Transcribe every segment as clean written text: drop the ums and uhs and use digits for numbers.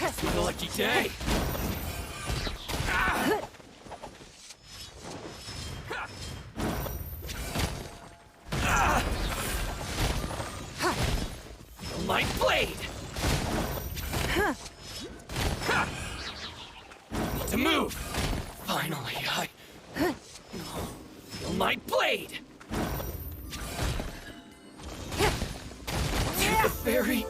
It's been a lucky day. Feel my blade. Need to move. Finally, I feel my blade. To the very end.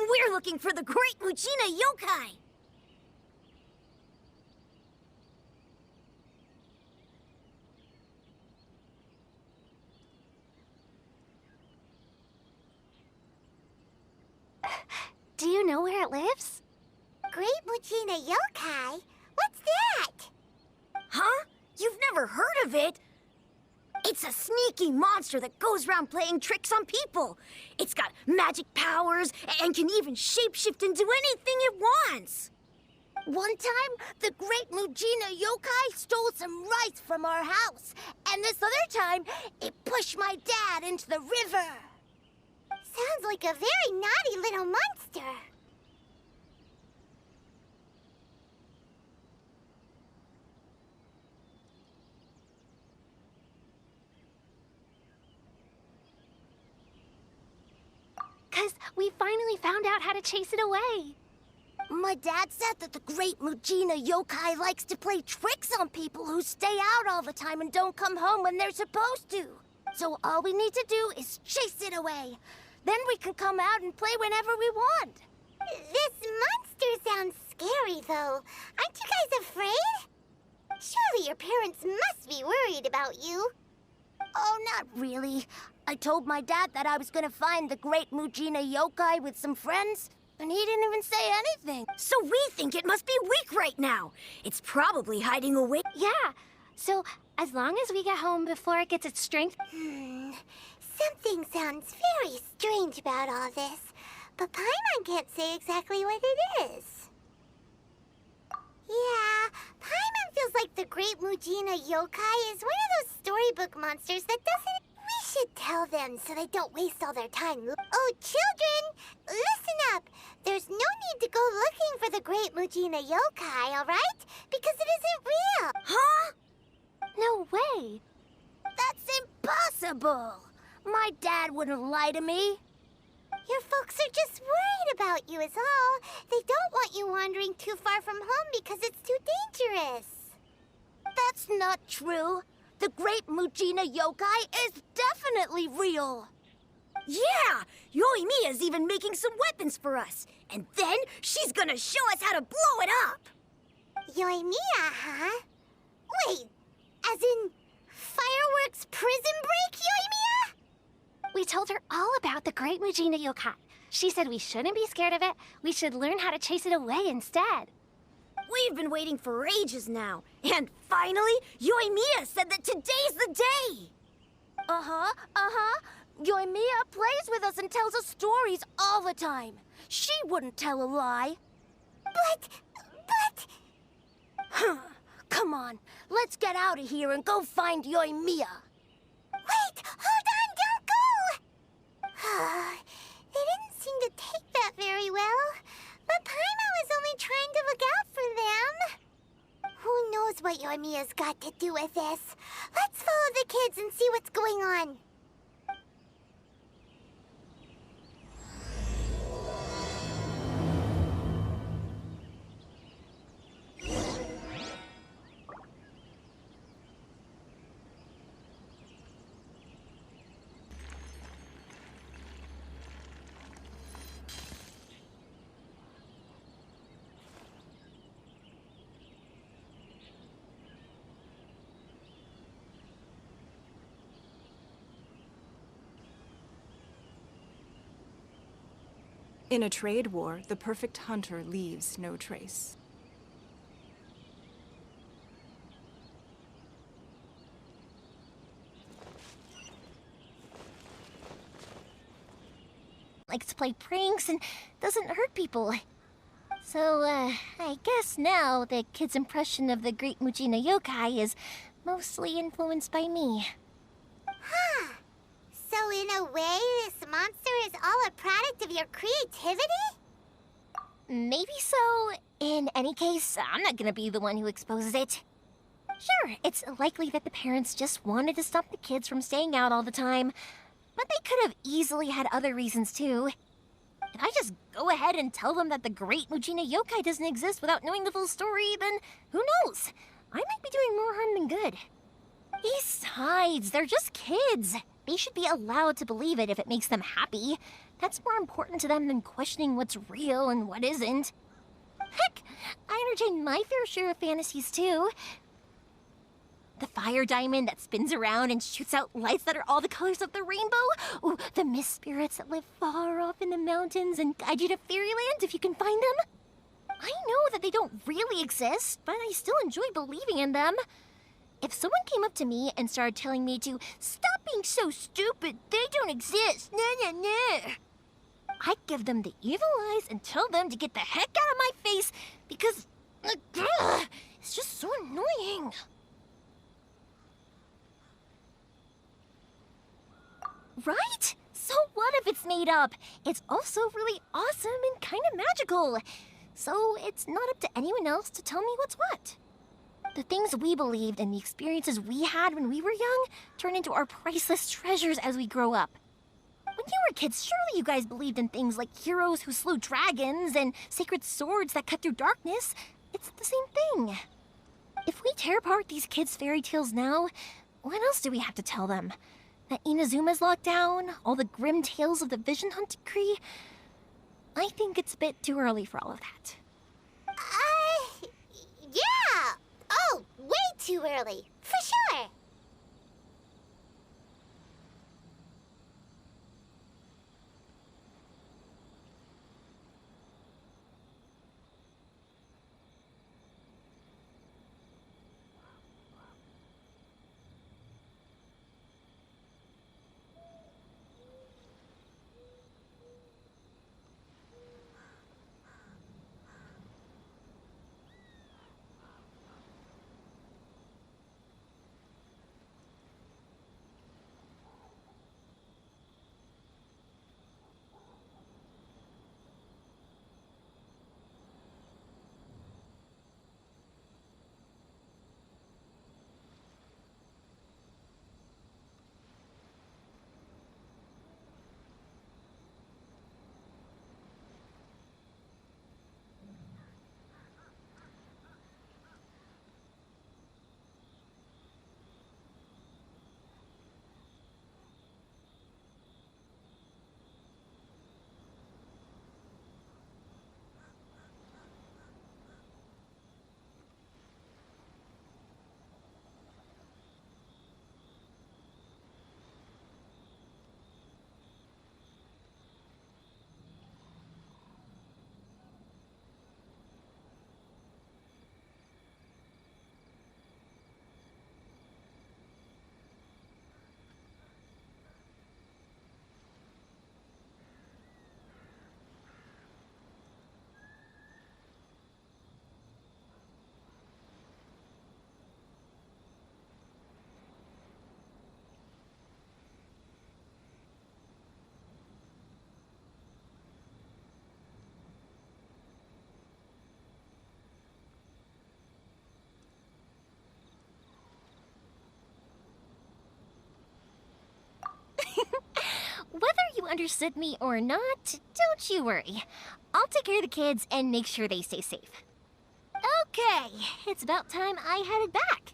We're looking for the Great Mujina Yokai! Do you know where it lives? Great Mujina Yokai? What's that? Huh? You've never heard of it? It's a sneaky monster that goes around playing tricks on people. It's got magic powers and can even shapeshift into anything it wants. One time, the Great Mujina Yokai stole some rice from our house. And this other time, it pushed my dad into the river. Sounds like a very naughty little monster. Because we finally found out how to chase it away. My dad said that the Great Mujina Yokai likes to play tricks on people who stay out all the time and don't come home when they're supposed to. So all we need to do is chase it away. Then we can come out and play whenever we want. This monster sounds scary, though. Aren't you guys afraid? Surely your parents must be worried about you. Oh, not really. I told my dad that I was gonna find the Great Mujina Yokai with some friends, and he didn't even say anything. So we think it must be weak right now. It's probably hiding away. Yeah, so as long as we get home before it gets its strength... Something sounds very strange about all this, but Paimon can't say exactly what it is. Yeah, Paimon feels like the Great Mujina Yokai is one of those storybook monsters that doesn't... We should tell them so they don't waste all their time. Oh, children, listen up. There's no need to go looking for the Great Mujina Yokai, all right? Because it isn't real. Huh? No way. That's impossible. My dad wouldn't lie to me. Your folks are just worried about you is all. They don't want you wandering too far from home because it's too dangerous. That's not true. The Great Mujina Yokai is definitely real. Yeah! Yoimiya's even making some weapons for us. And then she's gonna show us how to blow it up! Yoimiya, huh? Wait, as in fireworks prison break, Yoimiya? We told her all about the Great Mujina Yokai. She said we shouldn't be scared of it. We should learn how to chase it away instead. We've been waiting for ages now. And finally, Yoimiya said that today's the day! Yoimiya plays with us and tells us stories all the time. She wouldn't tell a lie. But... Come on, let's get out of here and go find Yoimiya. Wait! Hold on! Don't go! They didn't seem to take that very well. But Paimon was only trying to look out for them. Who knows what Yoimiya's got to do with this? Let's follow the kids and see what's going on. In a trade war, the perfect hunter leaves no trace. Likes to play pranks and doesn't hurt people. So, I guess now the kid's impression of the Great Mujina Yokai is mostly influenced by me. Huh. So in a way, this monster is all a product of your creativity? Maybe so. In any case, I'm not gonna be the one who exposes it. Sure, it's likely that the parents just wanted to stop the kids from staying out all the time, but they could have easily had other reasons too. If I just go ahead and tell them that the Great Mujina Yokai doesn't exist without knowing the full story, then who knows? I might be doing more harm than good. Besides, they're just kids. They should be allowed to believe it if it makes them happy. That's more important to them than questioning what's real and what isn't. Heck, I entertain my fair share of fantasies too. The fire diamond that spins around and shoots out lights that are all the colors of the rainbow. Ooh, the mist spirits that live far off in the mountains and guide you to fairyland if you can find them. I know that they don't really exist, but I still enjoy believing in them. If someone came up to me and started telling me to stop being so stupid, they don't exist, I'd give them the evil eyes and tell them to get the heck out of my face because it's just so annoying. Right? So what if it's made up? It's also really awesome and kind of magical. So it's not up to anyone else to tell me what's what. The things we believed and the experiences we had when we were young turn into our priceless treasures as we grow up. When you were kids, surely you guys believed in things like heroes who slew dragons and sacred swords that cut through darkness. It's the same thing. If we tear apart these kids' fairy tales now, what else do we have to tell them? That Inazuma's locked down? All the grim tales of the Vision Hunt decree? I think it's a bit too early for all of that. Yeah! Oh, way too early, for sure. you understood me or not, don't you worry. I'll take care of the kids and make sure they stay safe. Okay, it's about time I headed back.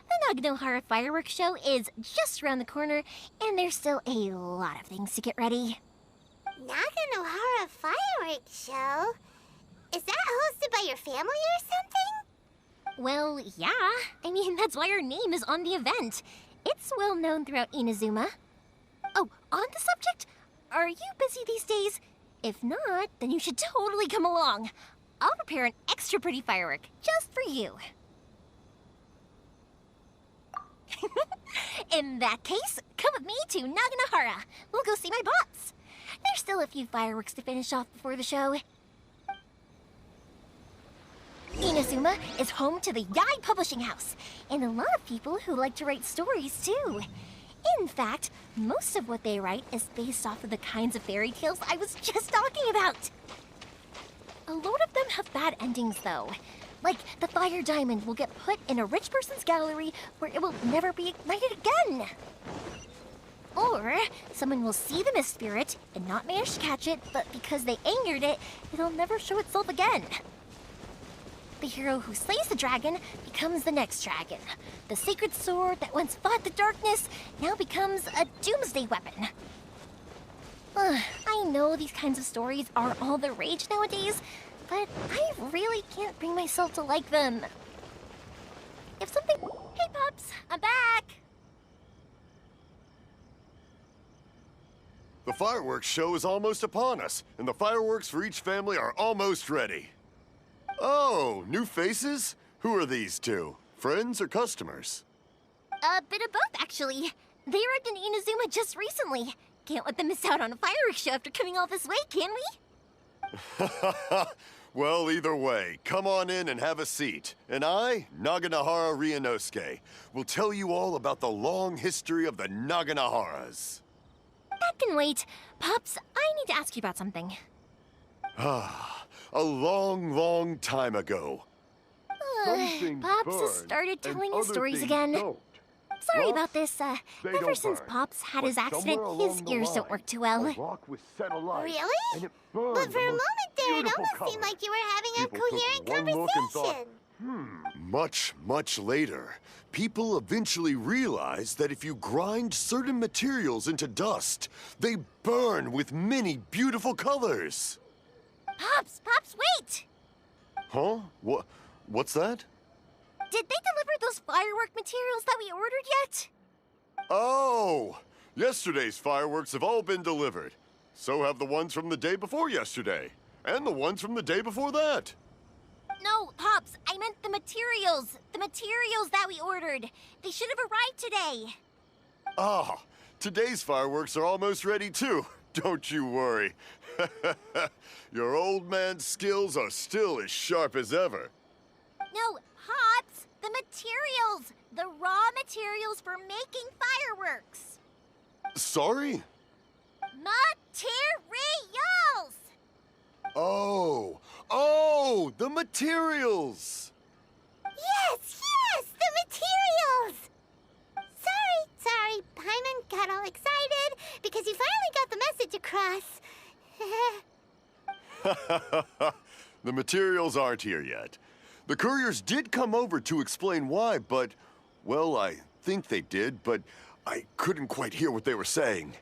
The Naganohara fireworks show is just around the corner, and there's still a lot of things to get ready. Naganohara fireworks show? Is that hosted by your family or something? Well, yeah. I mean, that's why our name is on the event. It's well known throughout Inazuma. Oh, on the subject, are you busy these days? If not, then you should totally come along. I'll prepare an extra pretty firework just for you. In that case, come with me to Naganohara. We'll go see my bots. There's still a few fireworks to finish off before the show. Inazuma is home to the Yai Publishing House, and a lot of people who like to write stories, too. In fact, most of what they write is based off of the kinds of fairy tales I was just talking about. A lot of them have bad endings, though. Like, the fire diamond will get put in a rich person's gallery where it will never be ignited again. Or, someone will see the mist spirit and not manage to catch it, but because they angered it, it'll never show itself again. The hero who slays the dragon becomes the next dragon. The sacred sword that once fought the darkness now becomes a doomsday weapon. I know these kinds of stories are all the rage nowadays, but I really can't bring myself to like them. If something... Hey, Pops, I'm back! The fireworks show is almost upon us, and the fireworks for each family are almost ready. Oh, new faces? Who are these two? Friends or customers? A bit of both, actually. They arrived in Inazuma just recently. Can't let them miss out on a fireworks show after coming all this way, can we? Well, either way, come on in and have a seat. And I, Naganohara Ryunosuke, will tell you all about the long history of the Naganoharas. That can wait. Pops, I need to ask you about something. A long, long time ago. Pops has started telling his stories again. Sorry about this. Ever since Pops had his accident, his ears don't work too well. Really? But for a moment there, it almost seemed like you were having a coherent conversation. Much, much later, people eventually realized that if you grind certain materials into dust, they burn with many beautiful colors. Pops, wait! Huh? What's that? Did they deliver those firework materials that we ordered yet? Oh! Yesterday's fireworks have all been delivered. So have the ones from the day before yesterday. And the ones from the day before that. No, Pops, I meant the materials. The materials that we ordered. They should have arrived today. Ah, today's fireworks are almost ready too. Don't you worry. Your old man's skills are still as sharp as ever. No, Pops, the materials. The raw materials for making fireworks. Sorry? Materials! Oh, the materials! Yes, the materials! Sorry, Paimon got all excited because he finally got the message across. The materials aren't here yet. The couriers did come over to explain why, but, well, I think they did, but I couldn't quite hear what they were saying.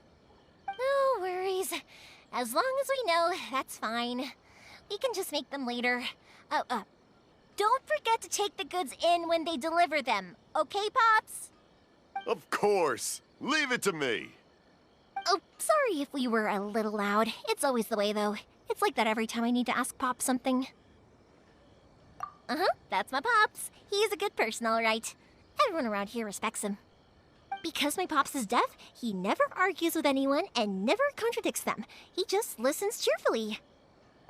No worries. As long as we know, that's fine. We can just make them later. Don't forget to take the goods in when they deliver them, okay, Pops? Of course. Leave it to me. Oh, sorry if we were a little loud. It's always the way, though. It's like that every time I need to ask Pops something. That's my Pops. He's a good person, all right. Everyone around here respects him. Because my Pops is deaf, he never argues with anyone and never contradicts them. He just listens cheerfully.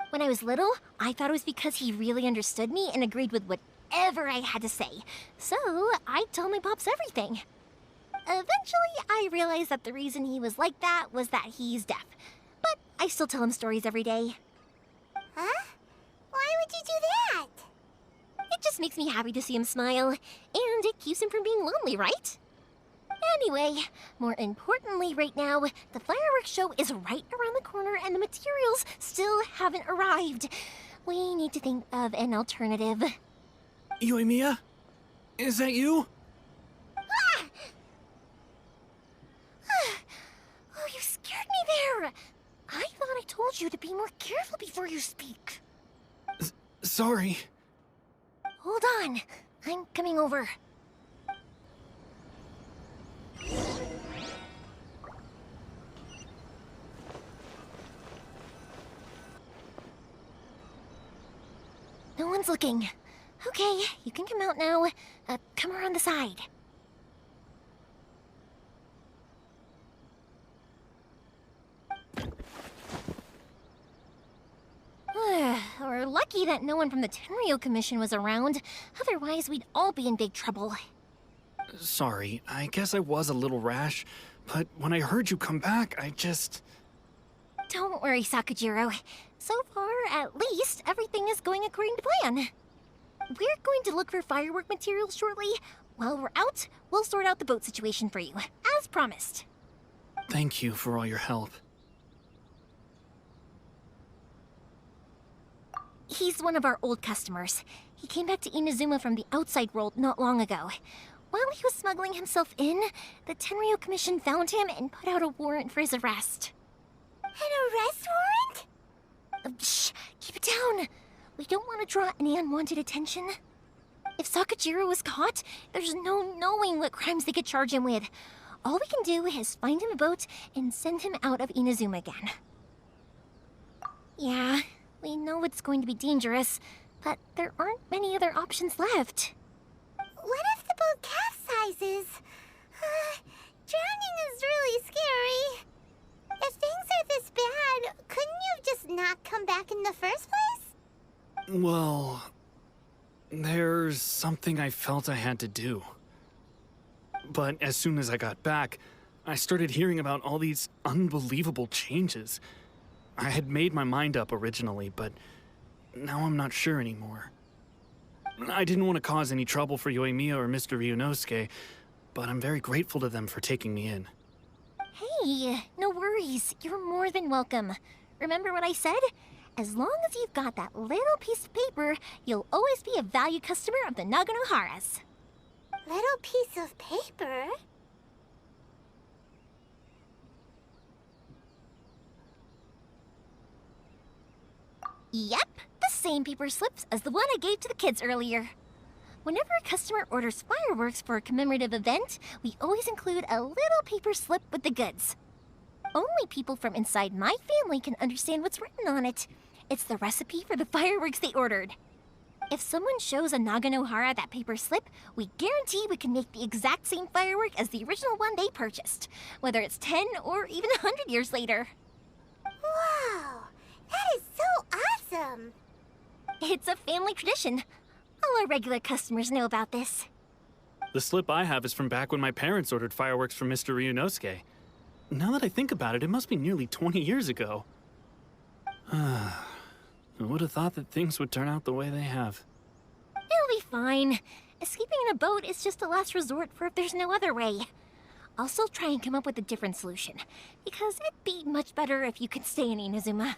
When I was little, I thought it was because he really understood me and agreed with whatever I had to say. So, I told my Pops everything. Eventually, I realized that the reason he was like that was that he's deaf. But I still tell him stories every day. Huh? Why would you do that? It just makes me happy to see him smile, and it keeps him from being lonely, right? Anyway, more importantly right now, the fireworks show is right around the corner and the materials still haven't arrived. We need to think of an alternative. Yoimiya? Is that you? Oh, you scared me there! I thought I told you to be more careful before you speak. Sorry. Hold on, I'm coming over. No one's looking. Okay, you can come out now. Come around the side. We're lucky that no one from the Tenryo Commission was around. Otherwise, we'd all be in big trouble. Sorry, I guess I was a little rash, but when I heard you come back, I just... Don't worry, Sakujiro. So far, at least, everything is going according to plan. We're going to look for firework materials shortly. While we're out, we'll sort out the boat situation for you, as promised. Thank you for all your help. He's one of our old customers. He came back to Inazuma from the outside world not long ago. While he was smuggling himself in, the Tenryo Commission found him and put out a warrant for his arrest. An arrest warrant? Shh! Keep it down! We don't want to draw any unwanted attention. If Sakujiro was caught, there's no knowing what crimes they could charge him with. All we can do is find him a boat and send him out of Inazuma again. Yeah, we know it's going to be dangerous, but there aren't many other options left. What if the boat capsizes? Drowning is really scary. If things are this bad, couldn't you just not come back in the first place? Well... there's something I felt I had to do. But as soon as I got back, I started hearing about all these unbelievable changes. I had made my mind up originally, but now I'm not sure anymore. I didn't want to cause any trouble for Yoimiya or Mr. Ryunosuke, but I'm very grateful to them for taking me in. Hey, no worries. You're more than welcome. Remember what I said? As long as you've got that little piece of paper, you'll always be a valued customer of the Naganoharas. Little piece of paper? Yep, the same paper slips as the one I gave to the kids earlier. Whenever a customer orders fireworks for a commemorative event, we always include a little paper slip with the goods. Only people from inside my family can understand what's written on it. It's the recipe for the fireworks they ordered. If someone shows a Naganohara that paper slip, we guarantee we can make the exact same firework as the original one they purchased, whether it's 10 or even 100 years later. Wow, that is so awesome! It's a family tradition. All our regular customers know about this. The slip I have is from back when my parents ordered fireworks from Mr. Ryunosuke. Now that I think about it, it must be nearly 20 years ago. I would have thought that things would turn out the way they have. It'll be fine. Escaping in a boat is just a last resort for if there's no other way. I'll still try and come up with a different solution, because it'd be much better if you could stay in Inazuma.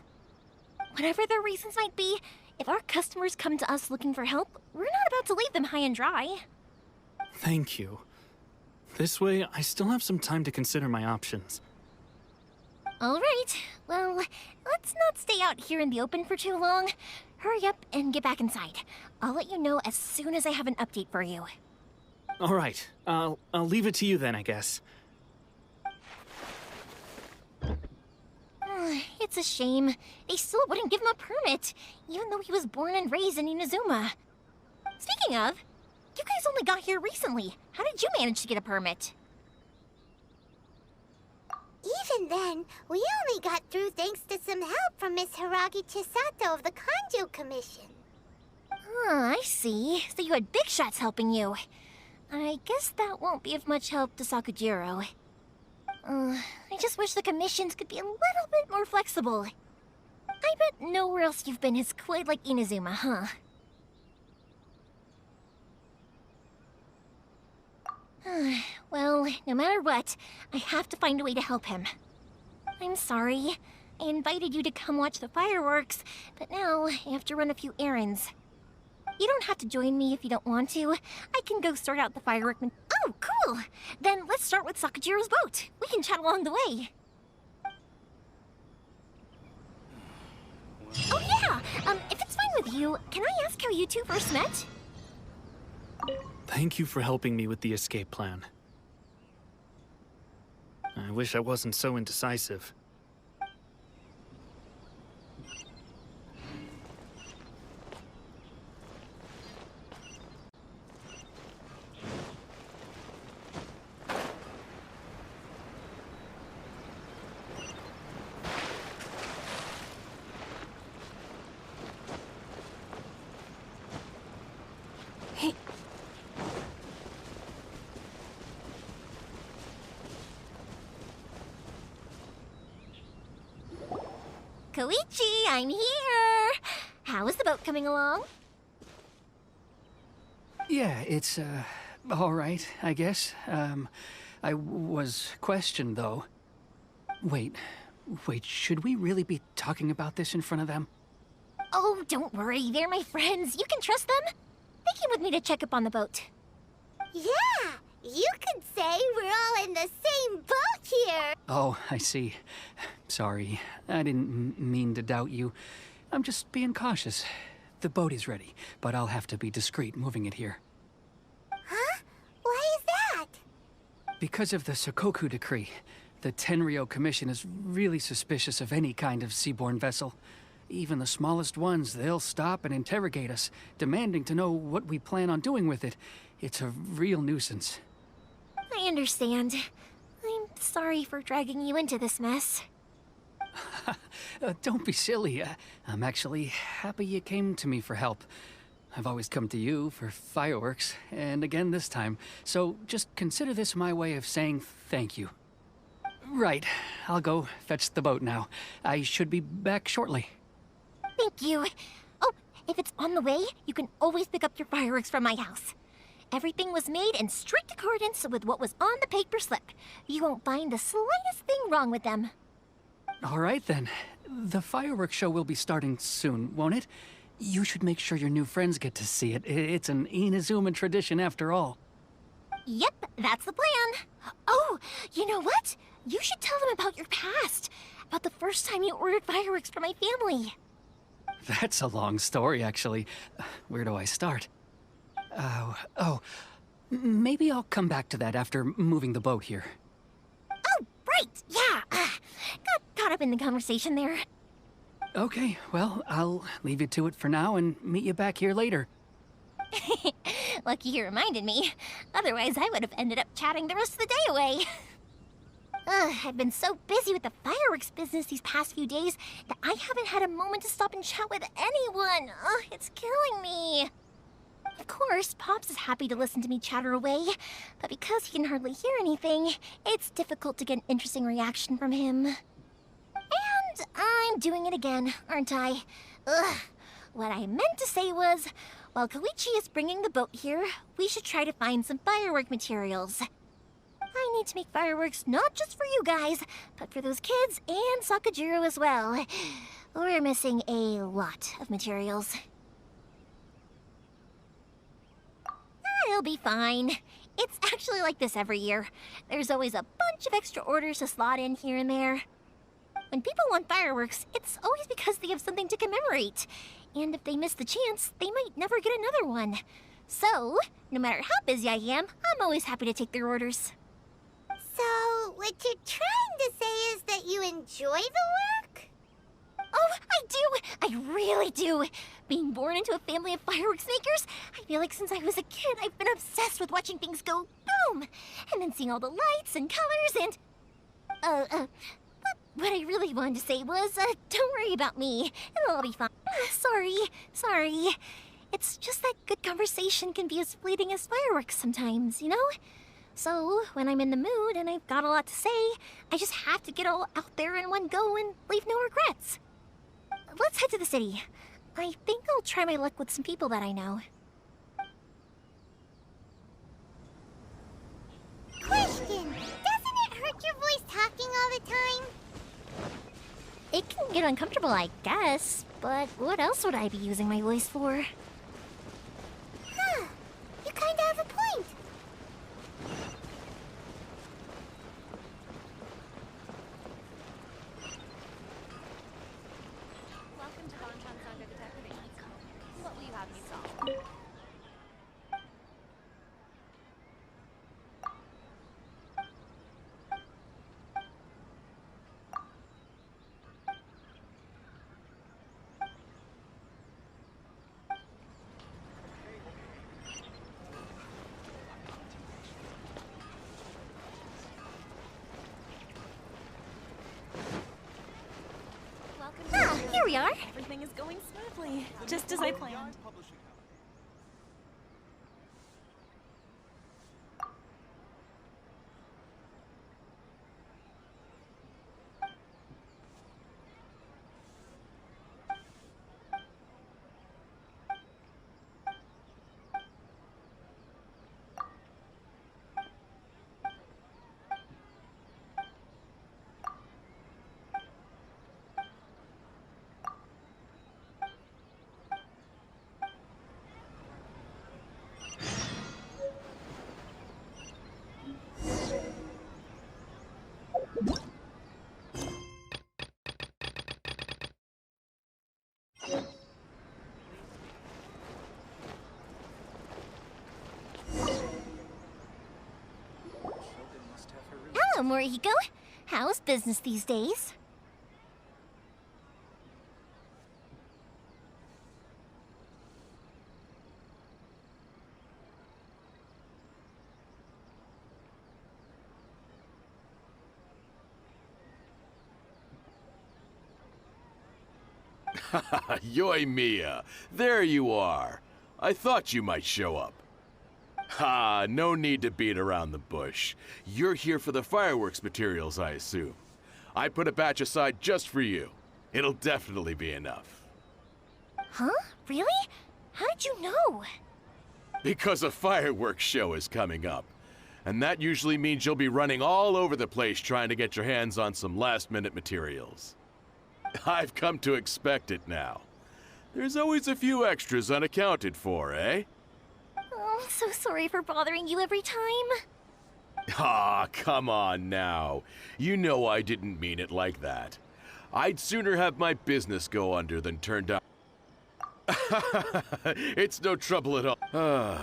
Whatever their reasons might be, if our customers come to us looking for help, we're not about to leave them high and dry. Thank you. This way, I still have some time to consider my options. All right, well, let's not stay out here in the open for too long. Hurry up and get back inside. I'll let you know as soon as I have an update for you. All right, I'll leave it to you then, I guess. It's a shame. They still wouldn't give him a permit, even though he was born and raised in Inazuma. Speaking of, you guys only got here recently. How did you manage to get a permit? Even then, we only got through thanks to some help from Miss Hiragi Chisato of the Kanjo Commission. I see. So you had big shots helping you. I guess that won't be of much help to Sakujiro. I just wish the commissions could be a little bit more flexible. I bet nowhere else you've been is quite like Inazuma, huh? Well, no matter what, I have to find a way to help him. I'm sorry. I invited you to come watch the fireworks, but now I have to run a few errands. You don't have to join me if you don't want to. I can go sort out the firework. Oh, cool! Then let's start with Sakajiro's boat. We can chat along the way. Oh yeah! If it's fine with you, can I ask how you two first met? Thank you for helping me with the escape plan. I wish I wasn't so indecisive. Hey, Koichi, I'm here! How is the boat coming along? Yeah, it's, all right, I guess. I was questioned, though. Wait, should we really be talking about this in front of them? Oh, don't worry, they're my friends. You can trust them. They came with me to check up on the boat. Yeah, you could say we're all in the same boat here. Oh, I see. Sorry, I didn't mean to doubt you. I'm just being cautious. The boat is ready, but I'll have to be discreet moving it here. Huh? Why is that? Because of the Sokoku decree, the Tenryo Commission is really suspicious of any kind of seaborne vessel. Even the smallest ones, they'll stop and interrogate us, demanding to know what we plan on doing with it. It's a real nuisance. I understand. I'm sorry for dragging you into this mess. Don't be silly. I'm actually happy you came to me for help. I've always come to you for fireworks, and again this time. So just consider this my way of saying thank you. Right, I'll go fetch the boat now. I should be back shortly. Thank you. Oh, if it's on the way, you can always pick up your fireworks from my house. Everything was made in strict accordance with what was on the paper slip. You won't find the slightest thing wrong with them. All right then. The fireworks show will be starting soon, won't it? You should make sure your new friends get to see it. It's an Inazuma tradition after all. Yep, that's the plan. Oh, you know what? You should tell them about your past. About the first time you ordered fireworks for my family. That's a long story, actually. Where do I start? Maybe I'll come back to that after moving the boat here. Oh, right, yeah. Got caught up in the conversation there. Okay, well, I'll leave you to it for now and meet you back here later. Lucky you reminded me. Otherwise, I would have ended up chatting the rest of the day away. I've been so busy with the fireworks business these past few days that I haven't had a moment to stop and chat with anyone. It's killing me. Of course, Pops is happy to listen to me chatter away, but because he can hardly hear anything, it's difficult to get an interesting reaction from him. And I'm doing it again, aren't I? What I meant to say was, while Koichi is bringing the boat here, we should try to find some firework materials. I need to make fireworks not just for you guys, but for those kids and Sakajiro as well. We're missing a lot of materials. It'll be fine. It's actually like this every year. There's always a bunch of extra orders to slot in here and there. When people want fireworks, it's always because they have something to commemorate. And if they miss the chance, they might never get another one. So, no matter how busy I am, I'm always happy to take their orders. So, what you're trying to say is that you enjoy the work? Oh, I do! I really do! Being born into a family of fireworks makers, I feel like since I was a kid, I've been obsessed with watching things go boom! And then seeing all the lights and colors and... But what I really wanted to say was, don't worry about me. It'll all be fine. Sorry. It's just that good conversation can be as fleeting as fireworks sometimes, you know? So, when I'm in the mood and I've got a lot to say, I just have to get all out there in one go and leave no regrets. Let's head to the city. I think I'll try my luck with some people that I know. get uncomfortable, I guess. But what else would I be using my voice for? Huh. You kinda have a point. Welcome to Bonchan Saga Detective Agency. What will you have me solve? Here we are. Everything is going smoothly, just as I planned. Hello, Morihiko. How's business these days? Yoimiya, there you are. I thought you might show up. Ha, no need to beat around the bush. You're here for the fireworks materials, I assume. I put a batch aside just for you. It'll definitely be enough. Huh? Really? How did you know? Because a fireworks show is coming up. And that usually means you'll be running all over the place trying to get your hands on some last-minute materials. I've come to expect it now. There's always a few extras unaccounted for, eh? Oh, I'm so sorry for bothering you every time. Ah, come on now. You know I didn't mean it like that. I'd sooner have my business go under than turn down. It's no trouble at all.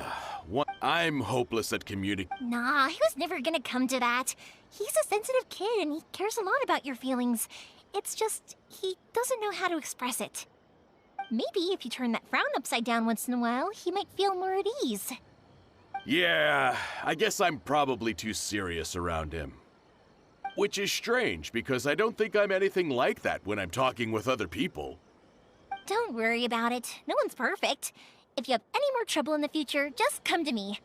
I'm hopeless at communicating. Nah, he was never gonna come to that. He's a sensitive kid and he cares a lot about your feelings. It's just, he doesn't know how to express it. Maybe if you turn that frown upside down once in a while, he might feel more at ease. Yeah, I guess I'm probably too serious around him. Which is strange, because I don't think I'm anything like that when I'm talking with other people. Don't worry about it. No one's perfect. If you have any more trouble in the future, just come to me.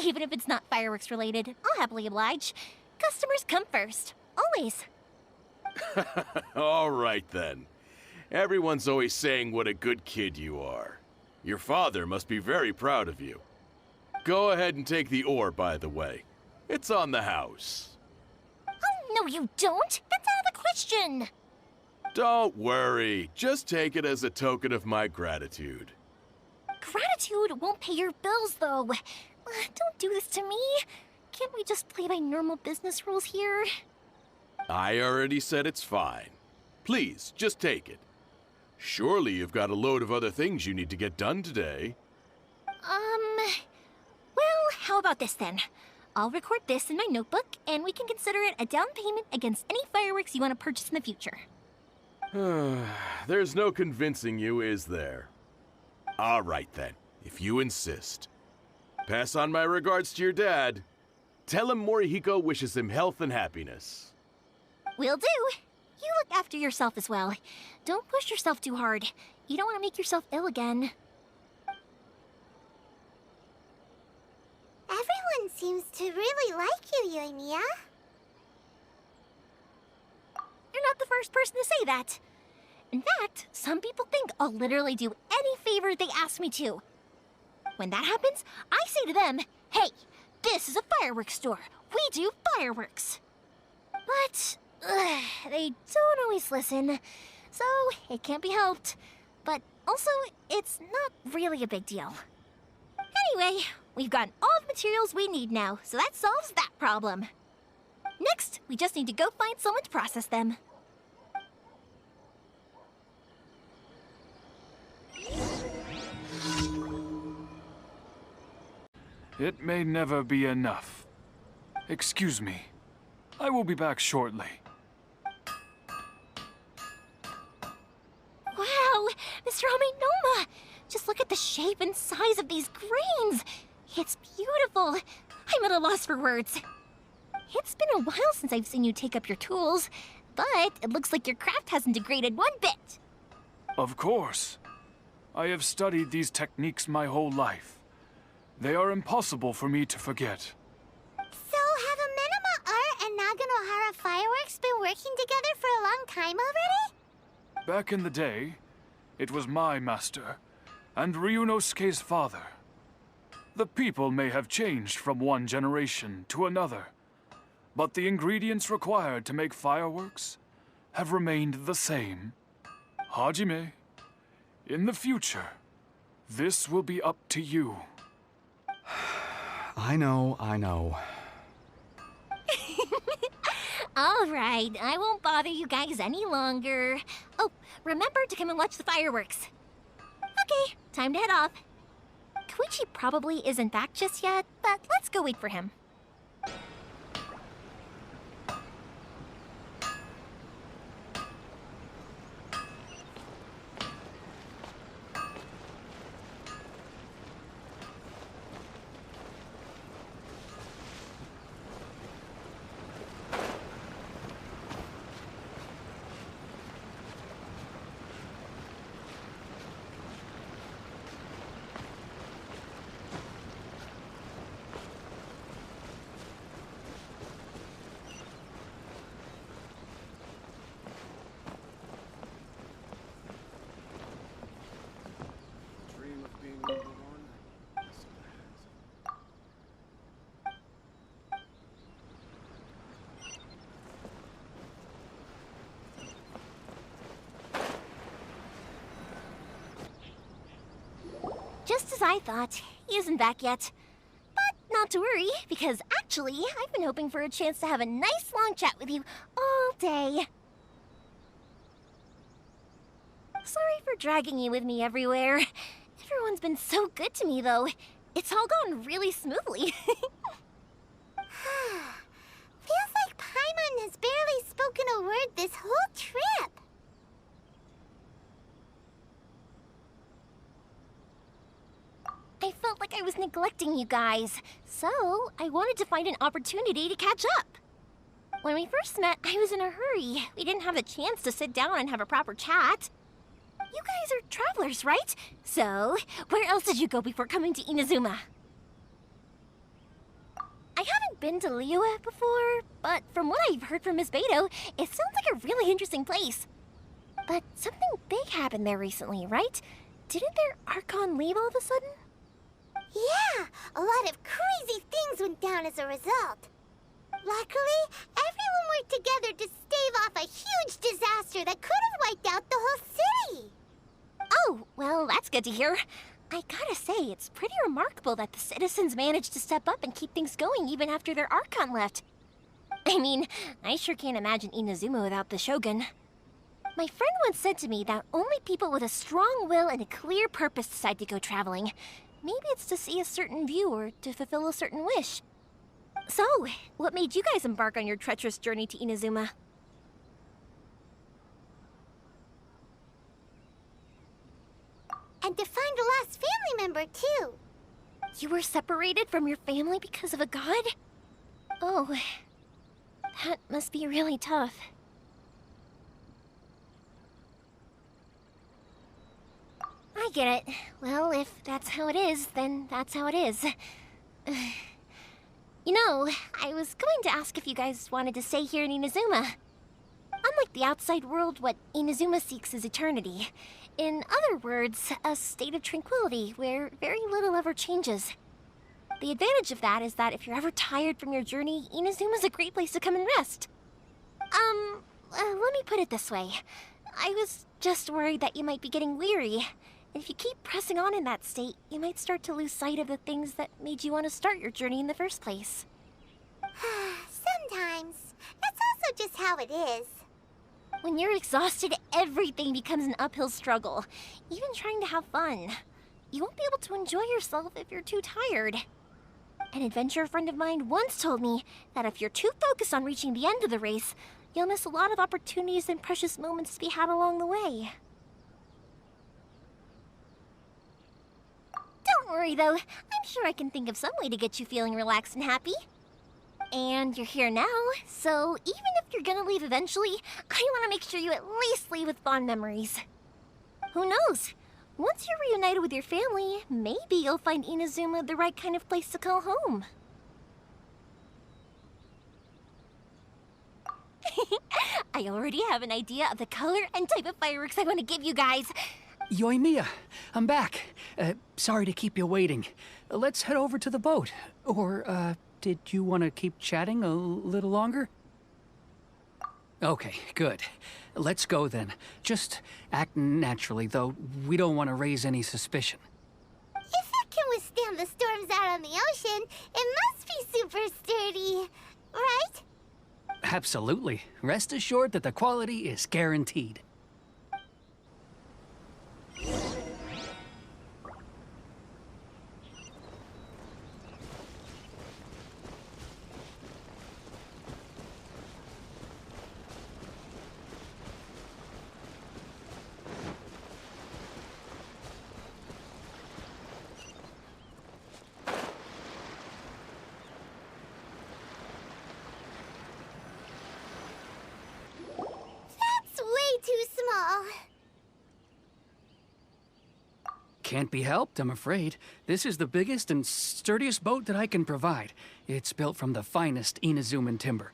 Even if it's not fireworks related, I'll happily oblige. Customers come first. Always. All right, then. Everyone's always saying what a good kid you are. Your father must be very proud of you. Go ahead and take the ore, by the way. It's on the house. Oh, no you don't! That's out of the question! Don't worry. Just take it as a token of my gratitude. Gratitude won't pay your bills, though. Don't do this to me. Can't we just play by normal business rules here? I already said it's fine. Please, just take it. Surely you've got a load of other things you need to get done today. Well, how about this then? I'll record this in my notebook, and we can consider it a down payment against any fireworks you want to purchase in the future. There's no convincing you, is there? All right then, if you insist. Pass on my regards to your dad. Tell him Morihiko wishes him health and happiness. Will do. You look after yourself as well. Don't push yourself too hard. You don't want to make yourself ill again. Everyone seems to really like you, Yoimiya. You're not the first person to say that. In fact, some people think I'll literally do any favor they ask me to. When that happens, I say to them, hey, this is a fireworks store. We do fireworks. But they don't always listen. So, it can't be helped. But also, it's not really a big deal. Anyway, we've got all the materials we need now, so that solves that problem. Next, we just need to go find someone to process them. It may never be enough. Excuse me. I will be back shortly. Wow, Mr. Amenoma! Just look at the shape and size of these grains! It's beautiful! I'm at a loss for words. It's been a while since I've seen you take up your tools, but it looks like your craft hasn't degraded one bit. Of course. I have studied these techniques my whole life. They are impossible for me to forget. So, have Amenema Art and Naganohara Fireworks been working together for a long time already? Back in the day, it was my master, and Ryunosuke's father. The people may have changed from one generation to another, but the ingredients required to make fireworks have remained the same. Hajime, in the future, this will be up to you. I know. All right, I won't bother you guys any longer. Oh, remember to come and watch the fireworks. Okay, time to head off. Koichi probably isn't back just yet, but let's go wait for him. Just as I thought, he isn't back yet. But not to worry, because actually, I've been hoping for a chance to have a nice long chat with you all day. Sorry for dragging you with me everywhere. Everyone's been so good to me, though. It's all gone really smoothly. Feels like Paimon has barely spoken a word this whole trip. I felt like I was neglecting you guys, so I wanted to find an opportunity to catch up. When we first met, I was in a hurry. We didn't have a chance to sit down and have a proper chat. You guys are travelers, right? So, where else did you go before coming to Inazuma? I haven't been to Liyue before, but from what I've heard from Miss Beto, it sounds like a really interesting place. But something big happened there recently, right? Didn't their Archon leave all of a sudden? Yeah, a lot of crazy things went down as a result. Luckily, everyone worked together to stave off a huge disaster that could have wiped out the whole city. Oh, well, that's good to hear. I gotta say, it's pretty remarkable that the citizens managed to step up and keep things going even after their Archon left. I mean, I sure can't imagine Inazuma without the Shogun. My friend once said to me that only people with a strong will and a clear purpose decide to go traveling. Maybe it's to see a certain view or to fulfill a certain wish. So, what made you guys embark on your treacherous journey to Inazuma? And to find a lost family member, too. You were separated from your family because of a god? Oh, that must be really tough. I get it. Well, if that's how it is, then that's how it is. You know, I was going to ask if you guys wanted to stay here in Inazuma. Unlike the outside world, what Inazuma seeks is eternity. In other words, a state of tranquility where very little ever changes. The advantage of that is that if you're ever tired from your journey, Inazuma's a great place to come and rest. Let me put it this way. I was just worried that you might be getting weary. And if you keep pressing on in that state, you might start to lose sight of the things that made you want to start your journey in the first place. Sometimes. That's also just how it is. When you're exhausted, everything becomes an uphill struggle, even trying to have fun. You won't be able to enjoy yourself if you're too tired. An adventurer friend of mine once told me that if you're too focused on reaching the end of the race, you'll miss a lot of opportunities and precious moments to be had along the way. Don't worry, though. I'm sure I can think of some way to get you feeling relaxed and happy. And you're here now, so even if you're gonna leave eventually, I want to make sure you at least leave with fond memories. Who knows? Once you're reunited with your family, maybe you'll find Inazuma the right kind of place to call home. I already have an idea of the color and type of fireworks I want to give you guys. Yoimiya, I'm back. Sorry to keep you waiting. Let's head over to the boat. Or, did you want to keep chatting a little longer? Okay, good. Let's go then. Just act naturally, though. We don't want to raise any suspicion. If it can withstand the storms out on the ocean, it must be super sturdy, right? Absolutely. Rest assured that the quality is guaranteed. That's way too small. Can't be helped, I'm afraid. This is the biggest and sturdiest boat that I can provide. It's built from the finest Inazuman timber.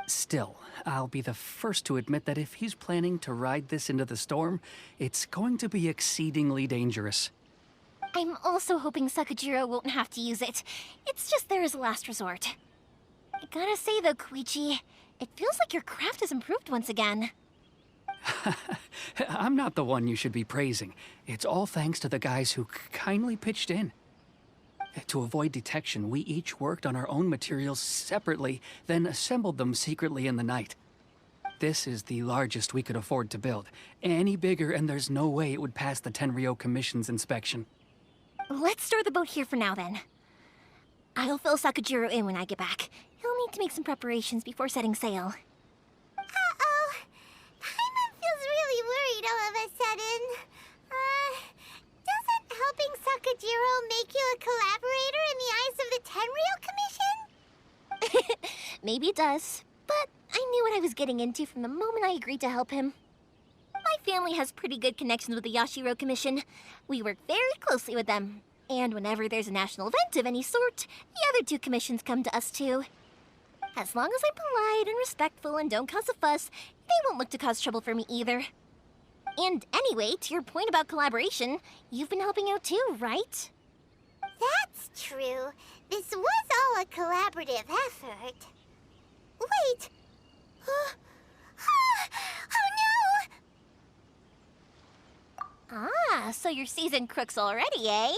Still, I'll be the first to admit that if he's planning to ride this into the storm, it's going to be exceedingly dangerous. I'm also hoping Sakajiro won't have to use it. It's just there as a last resort. I gotta say though, Koichi, it feels like your craft has improved once again. I'm not the one you should be praising. It's all thanks to the guys who kindly pitched in. To avoid detection, we each worked on our own materials separately, then assembled them secretly in the night. This is the largest we could afford to build. Any bigger and there's no way it would pass the Tenryo Commission's inspection. Let's store the boat here for now then. I'll fill Sakajiro in when I get back. He'll need to make some preparations before setting sail. Uh-oh. Paimon feels really worried all of a sudden. Doesn't helping Sakajiro make you a collaborator in the eyes of the Tenryo Commission? Maybe it does, but I knew what I was getting into from the moment I agreed to help him. My family has pretty good connections with the Yashiro Commission. We work very closely with them. And whenever there's a national event of any sort, the other two commissions come to us too. As long as I'm polite and respectful and don't cause a fuss, they won't look to cause trouble for me either. And anyway, to your point about collaboration, you've been helping out too, right? That's true. This was all a collaborative effort. Wait! Oh no! Ah, so you're seasoned crooks already, eh?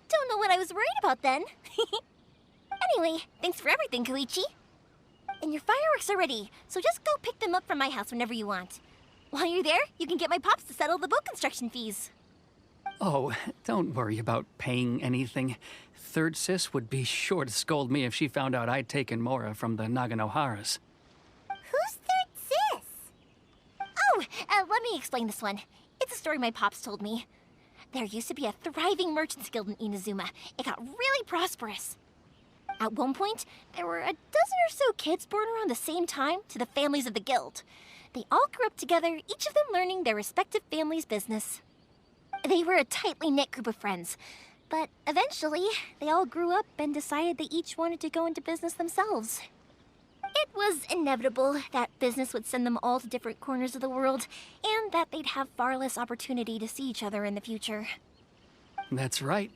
Don't know what I was worried about then. Anyway, thanks for everything, Koichi. And your fireworks are ready, so just go pick them up from my house whenever you want. While you're there, you can get my pops to settle the boat construction fees. Oh, don't worry about paying anything. Third Sis would be sure to scold me if she found out I'd taken Mora from the Naganoharas. Who's Third Sis? Oh, let me explain this one. It's a story my pops told me. There used to be a thriving merchants guild in Inazuma. It got really prosperous. At one point, there were a dozen or so kids born around the same time to the families of the guild. They all grew up together, each of them learning their respective family's business. They were a tightly knit group of friends, but eventually, they all grew up and decided they each wanted to go into business themselves. It was inevitable that business would send them all to different corners of the world, and that they'd have far less opportunity to see each other in the future. That's right.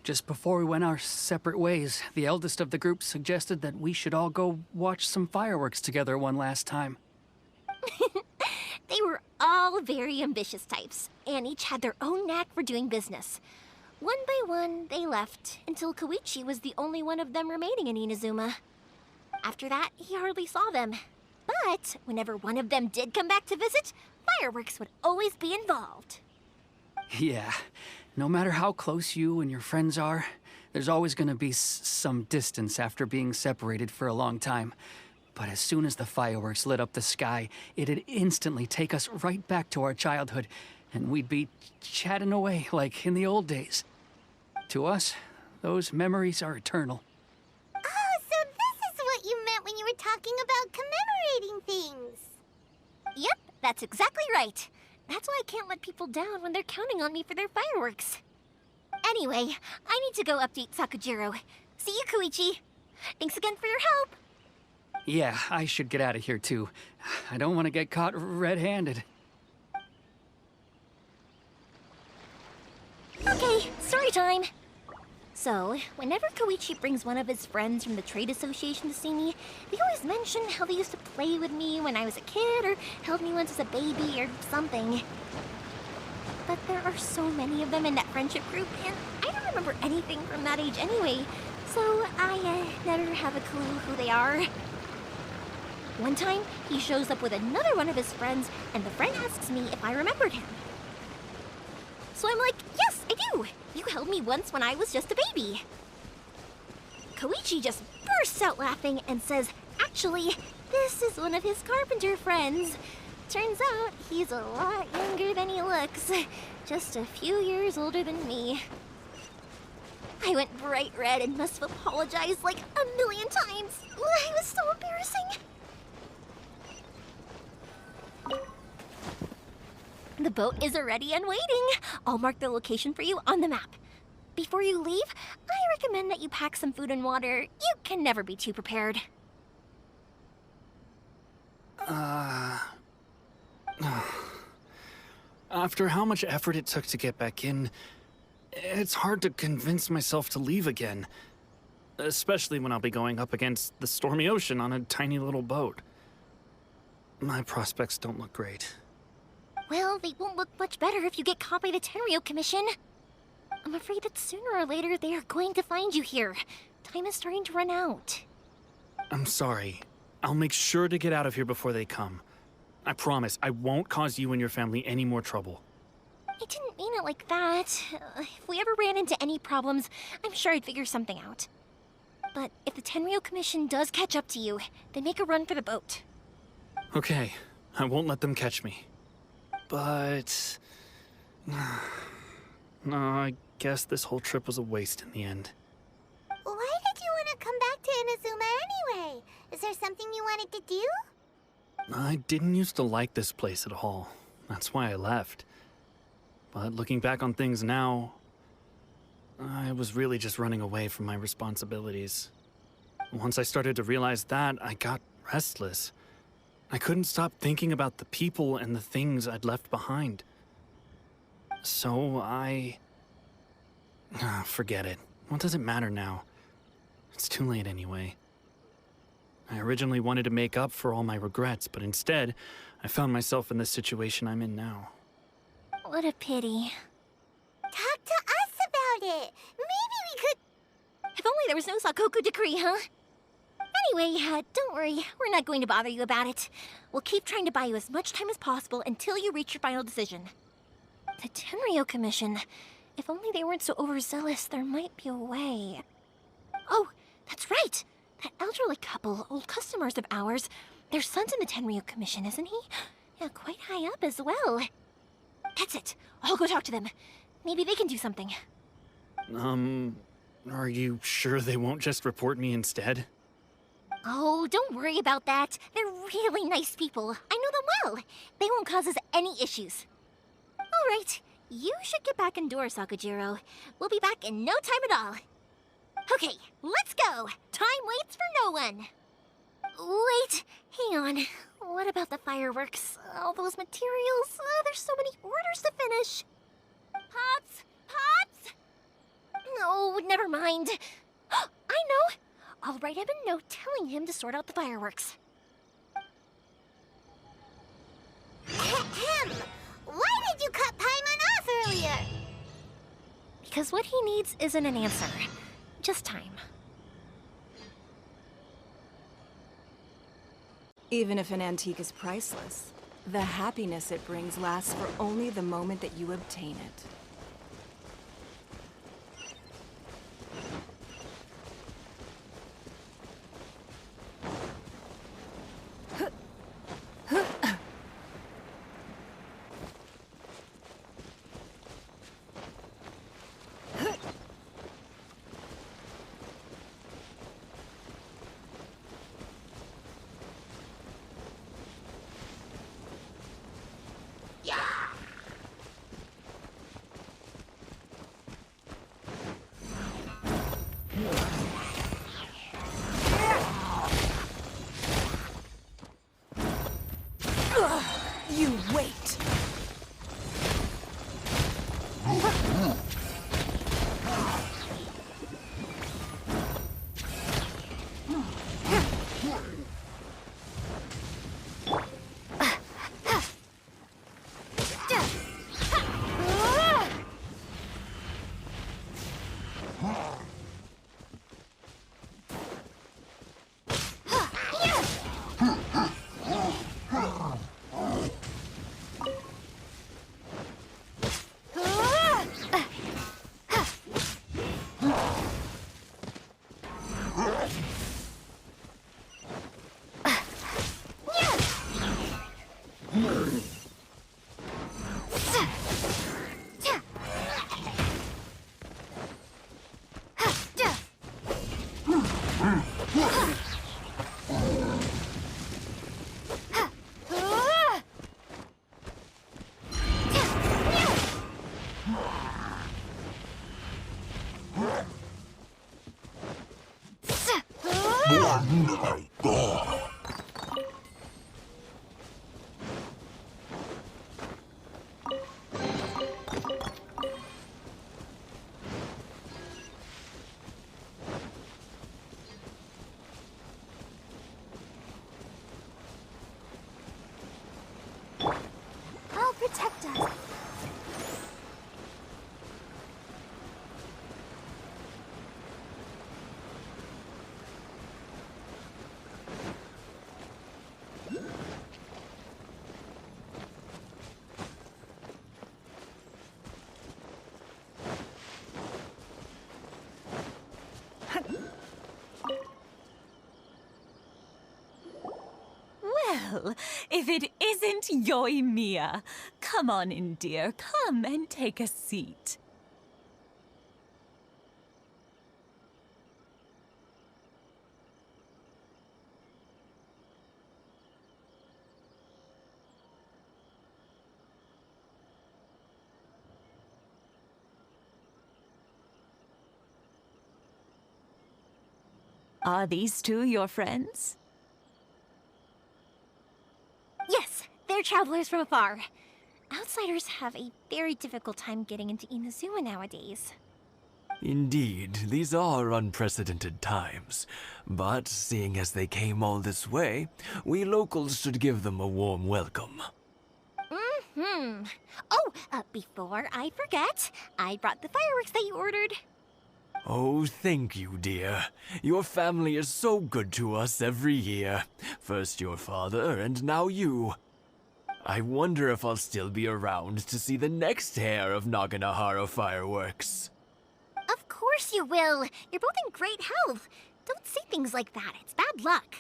Just before we went our separate ways, the eldest of the group suggested that we should all go watch some fireworks together one last time. They were all very ambitious types, and each had their own knack for doing business. One by one, they left, until Koichi was the only one of them remaining in Inazuma. After that, he hardly saw them. But whenever one of them did come back to visit, fireworks would always be involved. Yeah, no matter how close you and your friends are, there's always gonna be some distance after being separated for a long time. But as soon as the fireworks lit up the sky, it'd instantly take us right back to our childhood, and we'd be chatting away like in the old days. To us, those memories are eternal. Oh, so this is what you meant when you were talking about commemorating things. Yep, that's exactly right. That's why I can't let people down when they're counting on me for their fireworks. Anyway, I need to go update Sakujiro. See you, Koichi. Thanks again for your help. Yeah, I should get out of here too. I don't want to get caught red-handed. Okay, story time. So, whenever Koichi brings one of his friends from the trade association to see me, they always mention how they used to play with me when I was a kid or held me once as a baby or something. But there are so many of them in that friendship group, and I don't remember anything from that age anyway, so I never have a clue who they are. One time, he shows up with another one of his friends, and the friend asks me if I remembered him. So I'm like, yes, I do. You held me once when I was just a baby. Koichi just bursts out laughing and says, actually, this is one of his carpenter friends. Turns out he's a lot younger than he looks. Just a few years older than me. I went bright red and must have apologized like a million times. It was so embarrassing. The boat is ready and waiting. I'll mark the location for you on the map. Before you leave, I recommend that you pack some food and water. You can never be too prepared. After how much effort it took to get back in, it's hard to convince myself to leave again. Especially when I'll be going up against the stormy ocean on a tiny little boat. My prospects don't look great. Well, they won't look much better if you get caught by the Tenryou Commission. I'm afraid that sooner or later they are going to find you here. Time is starting to run out. I'm sorry. I'll make sure to get out of here before they come. I promise I won't cause you and your family any more trouble. I didn't mean it like that. If we ever ran into any problems, I'm sure I'd figure something out. But if the Tenryou Commission does catch up to you, then make a run for the boat. Okay, I won't let them catch me. But... no, I guess this whole trip was a waste in the end. Why did you want to come back to Inazuma anyway? Is there something you wanted to do? I didn't used to like this place at all. That's why I left. But looking back on things now, I was really just running away from my responsibilities. Once I started to realize that, I got restless. I couldn't stop thinking about the people and the things I'd left behind. So forget it. What does it matter now? It's too late anyway. I originally wanted to make up for all my regrets, but instead, I found myself in the situation I'm in now. What a pity. Talk to us about it. Maybe we could... If only there was no Sakoku decree, huh? Anyway, don't worry. We're not going to bother you about it. We'll keep trying to buy you as much time as possible until you reach your final decision. The Tenryou Commission. If only they weren't so overzealous, there might be a way. Oh, that's right. That elderly couple, old customers of ours, their son's in the Tenryou Commission, isn't he? Yeah, quite high up as well. That's it. I'll go talk to them. Maybe they can do something. Are you sure they won't just report me instead? Oh, don't worry about that. They're really nice people. I know them well. They won't cause us any issues. All right. You should get back indoors, Sakujiro. We'll be back in no time at all. Okay, let's go. Time waits for no one. Wait, hang on. What about the fireworks? All those materials? There's so many orders to finish. Pops! Pops! No, never mind. I know. I'll write him a note telling him to sort out the fireworks. Because what he needs isn't an answer, just time. Even if an antique is priceless, the happiness it brings lasts for only the moment that you obtain it. You wait! I'll protect us. Well, if it isn't Yoimiya. Come on in, dear. Come and take a seat. Are these two your friends? Yes, they're travelers from afar. Outsiders have a very difficult time getting into Inazuma nowadays. Indeed, these are unprecedented times. But seeing as they came all this way, we locals should give them a warm welcome. Oh, before I forget, I brought the fireworks that you ordered. Oh, thank you, dear. Your family is so good to us every year. First your father, and now you. I wonder if I'll still be around to see the next hair of Naganahara fireworks. Of course you will. You're both in great health. Don't say things like that. It's bad luck.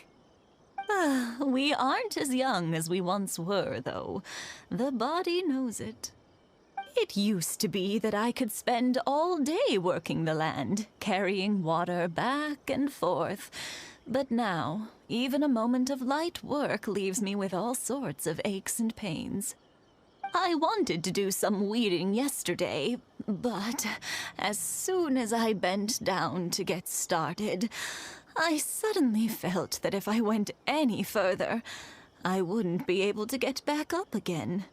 We aren't as young as we once were, though. The body knows it. It used to be that I could spend all day working the land, carrying water back and forth. But now, even a moment of light work leaves me with all sorts of aches and pains. I wanted to do some weeding yesterday, but as soon as I bent down to get started, I suddenly felt that if I went any further, I wouldn't be able to get back up again.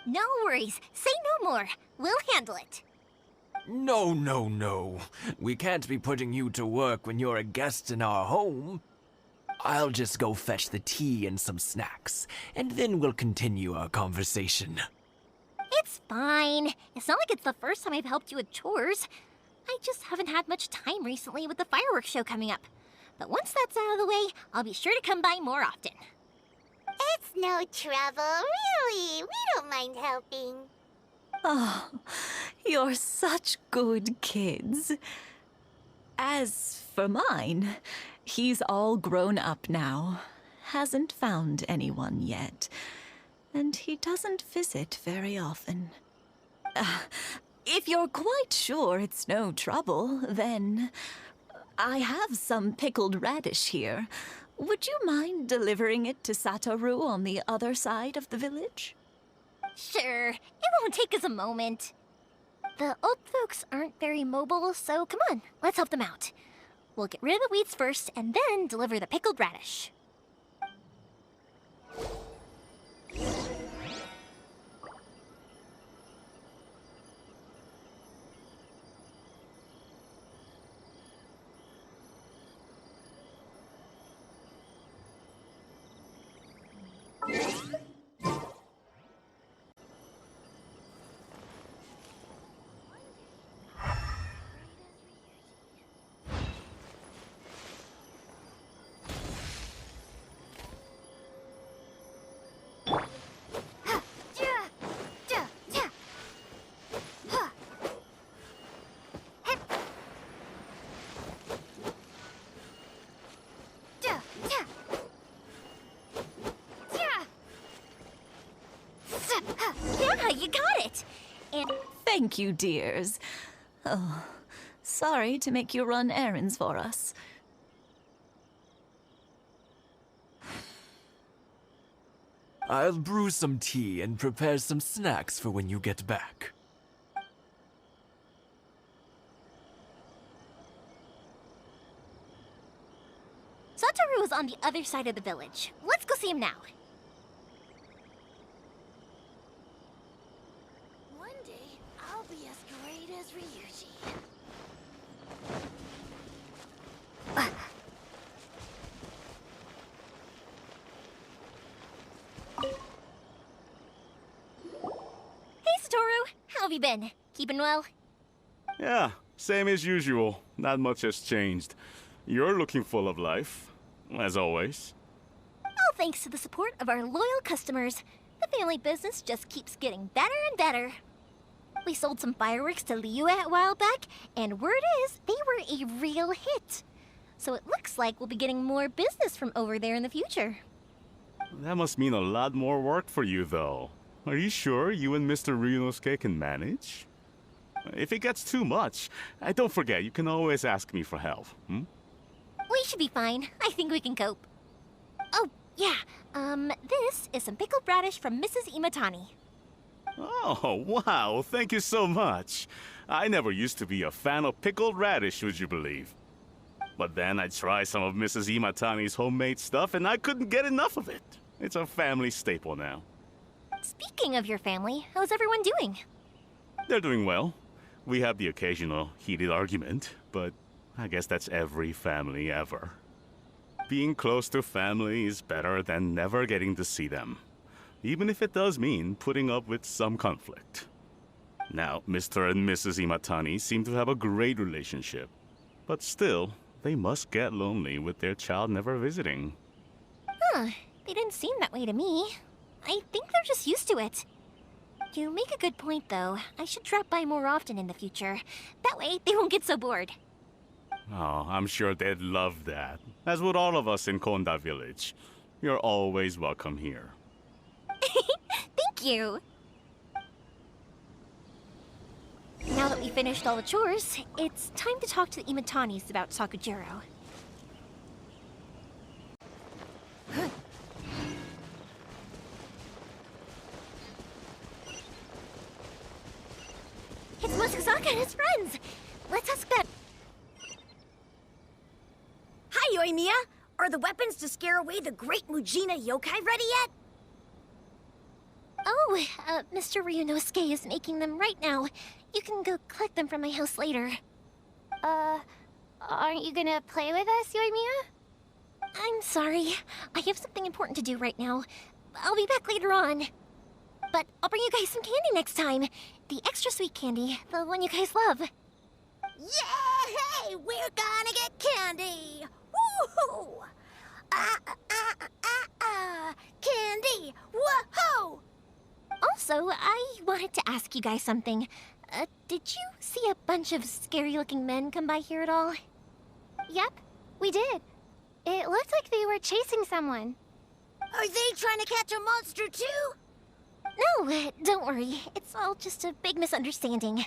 No worries. Say no more. We'll handle it. No, no, no. We can't be putting you to work when you're a guest in our home. I'll just go fetch the tea and some snacks, and then we'll continue our conversation. It's fine. It's not like it's the first time I've helped you with chores. I just haven't had much time recently with the fireworks show coming up. But once that's out of the way, I'll be sure to come by more often. It's no trouble, really. We don't mind helping. Oh, you're such good kids. As for mine, he's all grown up now. Hasn't found anyone yet. And he doesn't visit very often. If you're quite sure it's no trouble, then I have some pickled radish here. Would you mind delivering it to Satoru on the other side of the village? Sure, it won't take us a moment. The old folks aren't very mobile, so come on, let's help them out. We'll get rid of the weeds first and then deliver the pickled radish. Yeah, you got it! And Thank you, dears. Oh, sorry to make you run errands for us. I'll brew some tea and prepare some snacks for when you get back. Satoru is on the other side of the village. Let's go see him now. One day, I'll be as great as Ryuji. Hey, Satoru! How have you been? Keeping well? Yeah, same as usual. Not much has changed. You're looking full of life, as always. All thanks to the support of our loyal customers. The family business just keeps getting better and better. We sold some fireworks to Liyue a while back, and word is they were a real hit. So it looks like we'll be getting more business from over there in the future. That must mean a lot more work for you, though. Are you sure you and Mr. Ryunosuke can manage? If it gets too much, don't forget, you can always ask me for help, hmm? We should be fine. I think we can cope. Oh, yeah. This is some pickled radish from Mrs. Imatani. Oh, wow, thank you so much. I never used to be a fan of pickled radish, would you believe? But then I tried some of Mrs. Imatani's homemade stuff and I couldn't get enough of it. It's a family staple now. Speaking of your family, how's everyone doing? They're doing well. We have the occasional heated argument, but I guess that's every family ever. Being close to family is better than never getting to see them, even if it does mean putting up with some conflict. Now, Mr. and Mrs. Imatani seem to have a great relationship, but still, they must get lonely with their child never visiting. Huh, they didn't seem that way to me. I think they're just used to it. You make a good point, though. I should drop by more often in the future. That way, they won't get so bored. Oh, I'm sure they'd love that, as would all of us in Konda Village. You're always welcome here. Thank you! Now that we finished all the chores, it's time to talk to the Imatanis about Sakujiro. It's Musasaka and his friends! Let's ask them. Hi, Yoimiya! Are the weapons to scare away the great Mujina yokai ready yet? Oh, Mr. Ryunosuke is making them right now. You can go collect them from my house later. Aren't you gonna play with us, Yoimiya? I'm sorry. I have something important to do right now. I'll be back later on. But I'll bring you guys some candy next time. The extra sweet candy, the one you guys love. Yay! We're gonna get candy! Woohoo! Candy! Whoa! Also, I wanted to ask you guys something. Did you see a bunch of scary-looking men come by here at all? Yep, we did. It looked like they were chasing someone. Are they trying to catch a monster too? No, don't worry. It's all just a big misunderstanding.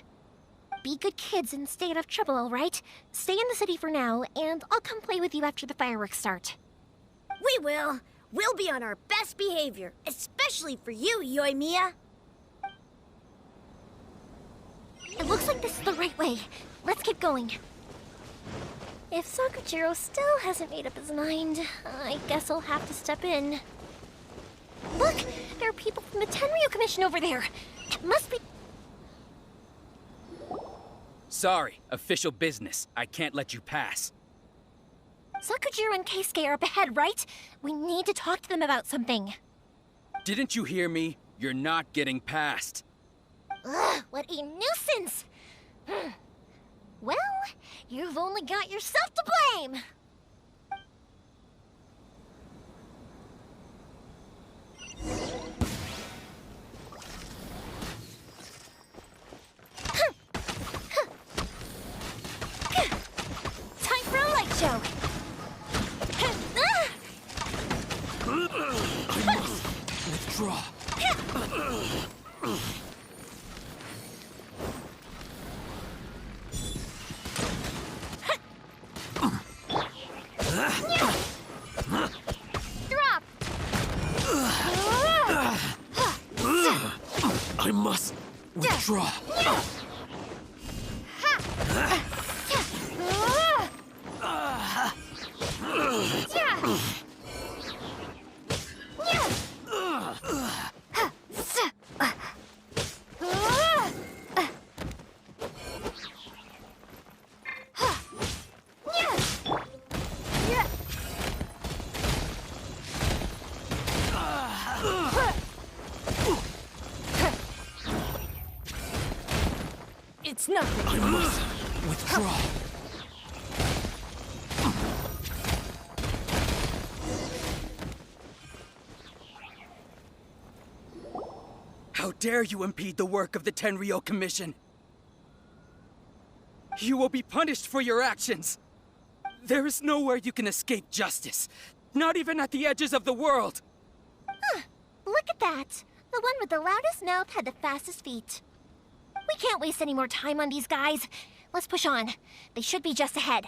Be good kids and stay out of trouble, all right? Stay in the city for now, and I'll come play with you after the fireworks start. We will. We'll be on our best behavior, especially for you, Yoimiya. It looks like this is the right way. Let's keep going. If Sakujiro still hasn't made up his mind, I guess I'll have to step in. Look! There are people from the Tenryu Commission over there! It must be... Sorry, official business. I can't let you pass. Sakujiro and Keisuke are up ahead, right? We need to talk to them about something. Didn't you hear me? You're not getting past. Ugh, what a nuisance! Well, you've only got yourself to blame! Time for a light show! I must withdraw. Drop! I must withdraw. It's nothing. I must withdraw. How dare you impede the work of the Tenryo Commission? You will be punished for your actions. There is nowhere you can escape justice. Not even at the edges of the world. Huh, look at that. The one with the loudest mouth had the fastest feet. We can't waste any more time on these guys. Let's push on. They should be just ahead.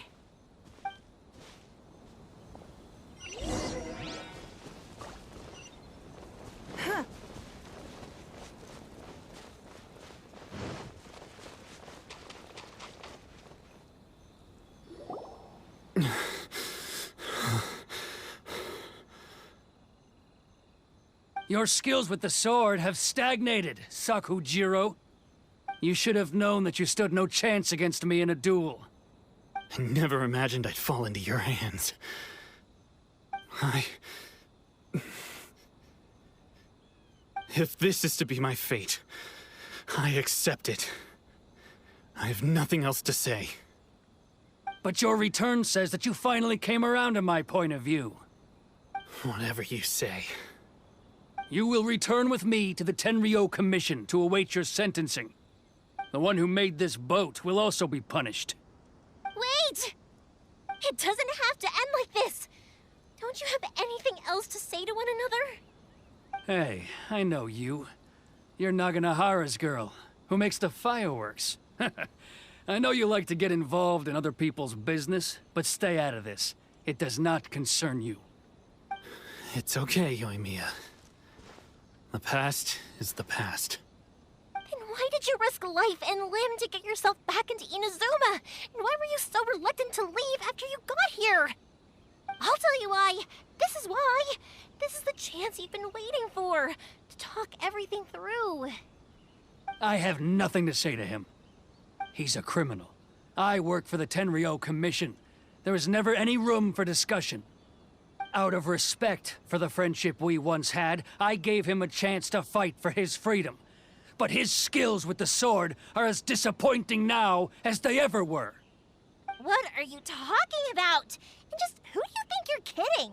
Your skills with the sword have stagnated, Sakujiro. You should have known that you stood no chance against me in a duel. I never imagined I'd fall into your hands. If this is to be my fate, I accept it. I have nothing else to say. But your return says that you finally came around to my point of view. Whatever you say. You will return with me to the Tenryo Commission to await your sentencing. The one who made this boat will also be punished. Wait! It doesn't have to end like this! Don't you have anything else to say to one another? Hey, I know you. You're Naganohara's girl, who makes the fireworks. I know you like to get involved in other people's business, but stay out of this. It does not concern you. It's okay, Yoimiya. The past is the past. Then why did you risk life and limb to get yourself back into Inazuma? And why were you so reluctant to leave after you got here? I'll tell you why. This is why. This is the chance you've been waiting for. To talk everything through. I have nothing to say to him. He's a criminal. I work for the Tenryo Commission. There is never any room for discussion. Out of respect for the friendship we once had, I gave him a chance to fight for his freedom. But his skills with the sword are as disappointing now as they ever were. What are you talking about? And just who do you think you're kidding?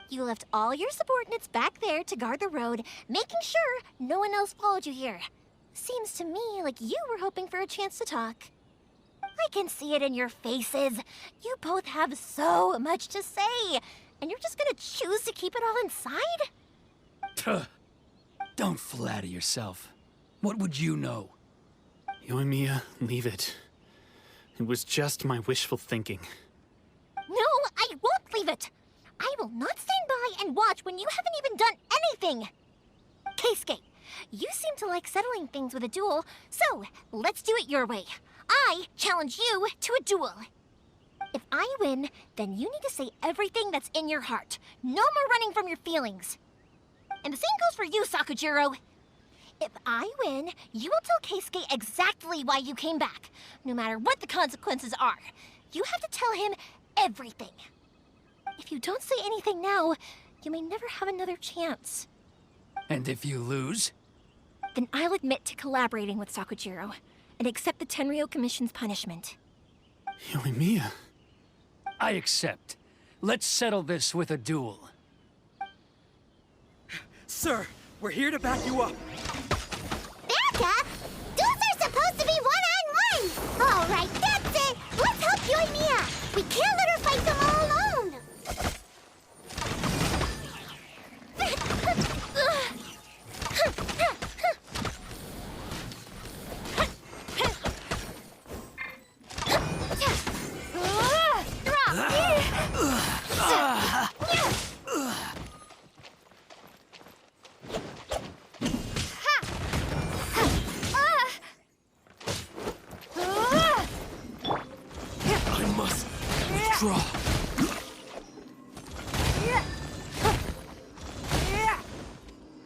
You left all your subordinates back there to guard the road, making sure no one else followed you here. Seems to me like you were hoping for a chance to talk. I can see it in your faces. You both have so much to say, and you're just gonna choose to keep it all inside? Don't flatter yourself. What would you know? Yoimiya, leave it. It was just my wishful thinking. No, I won't leave it. I will not stand by and watch when you haven't even done anything. Keisuke, you seem to like settling things with a duel, so let's do it your way. I challenge you to a duel. If I win, then you need to say everything that's in your heart. No more running from your feelings. And the same goes for you, Sakujiro. If I win, you will tell Keisuke exactly why you came back, no matter what the consequences are. You have to tell him everything. If you don't say anything now, you may never have another chance. And if you lose? Then I'll admit to collaborating with Sakujiro and accept the Tenryo Commission's punishment. Yoimiya. I accept. Let's settle this with a duel. Sir, we're here to back you up. Back up? Duels are supposed to be one-on-one! All right, that's it! Let's help Yoimiya! We can't let her fight them all alone!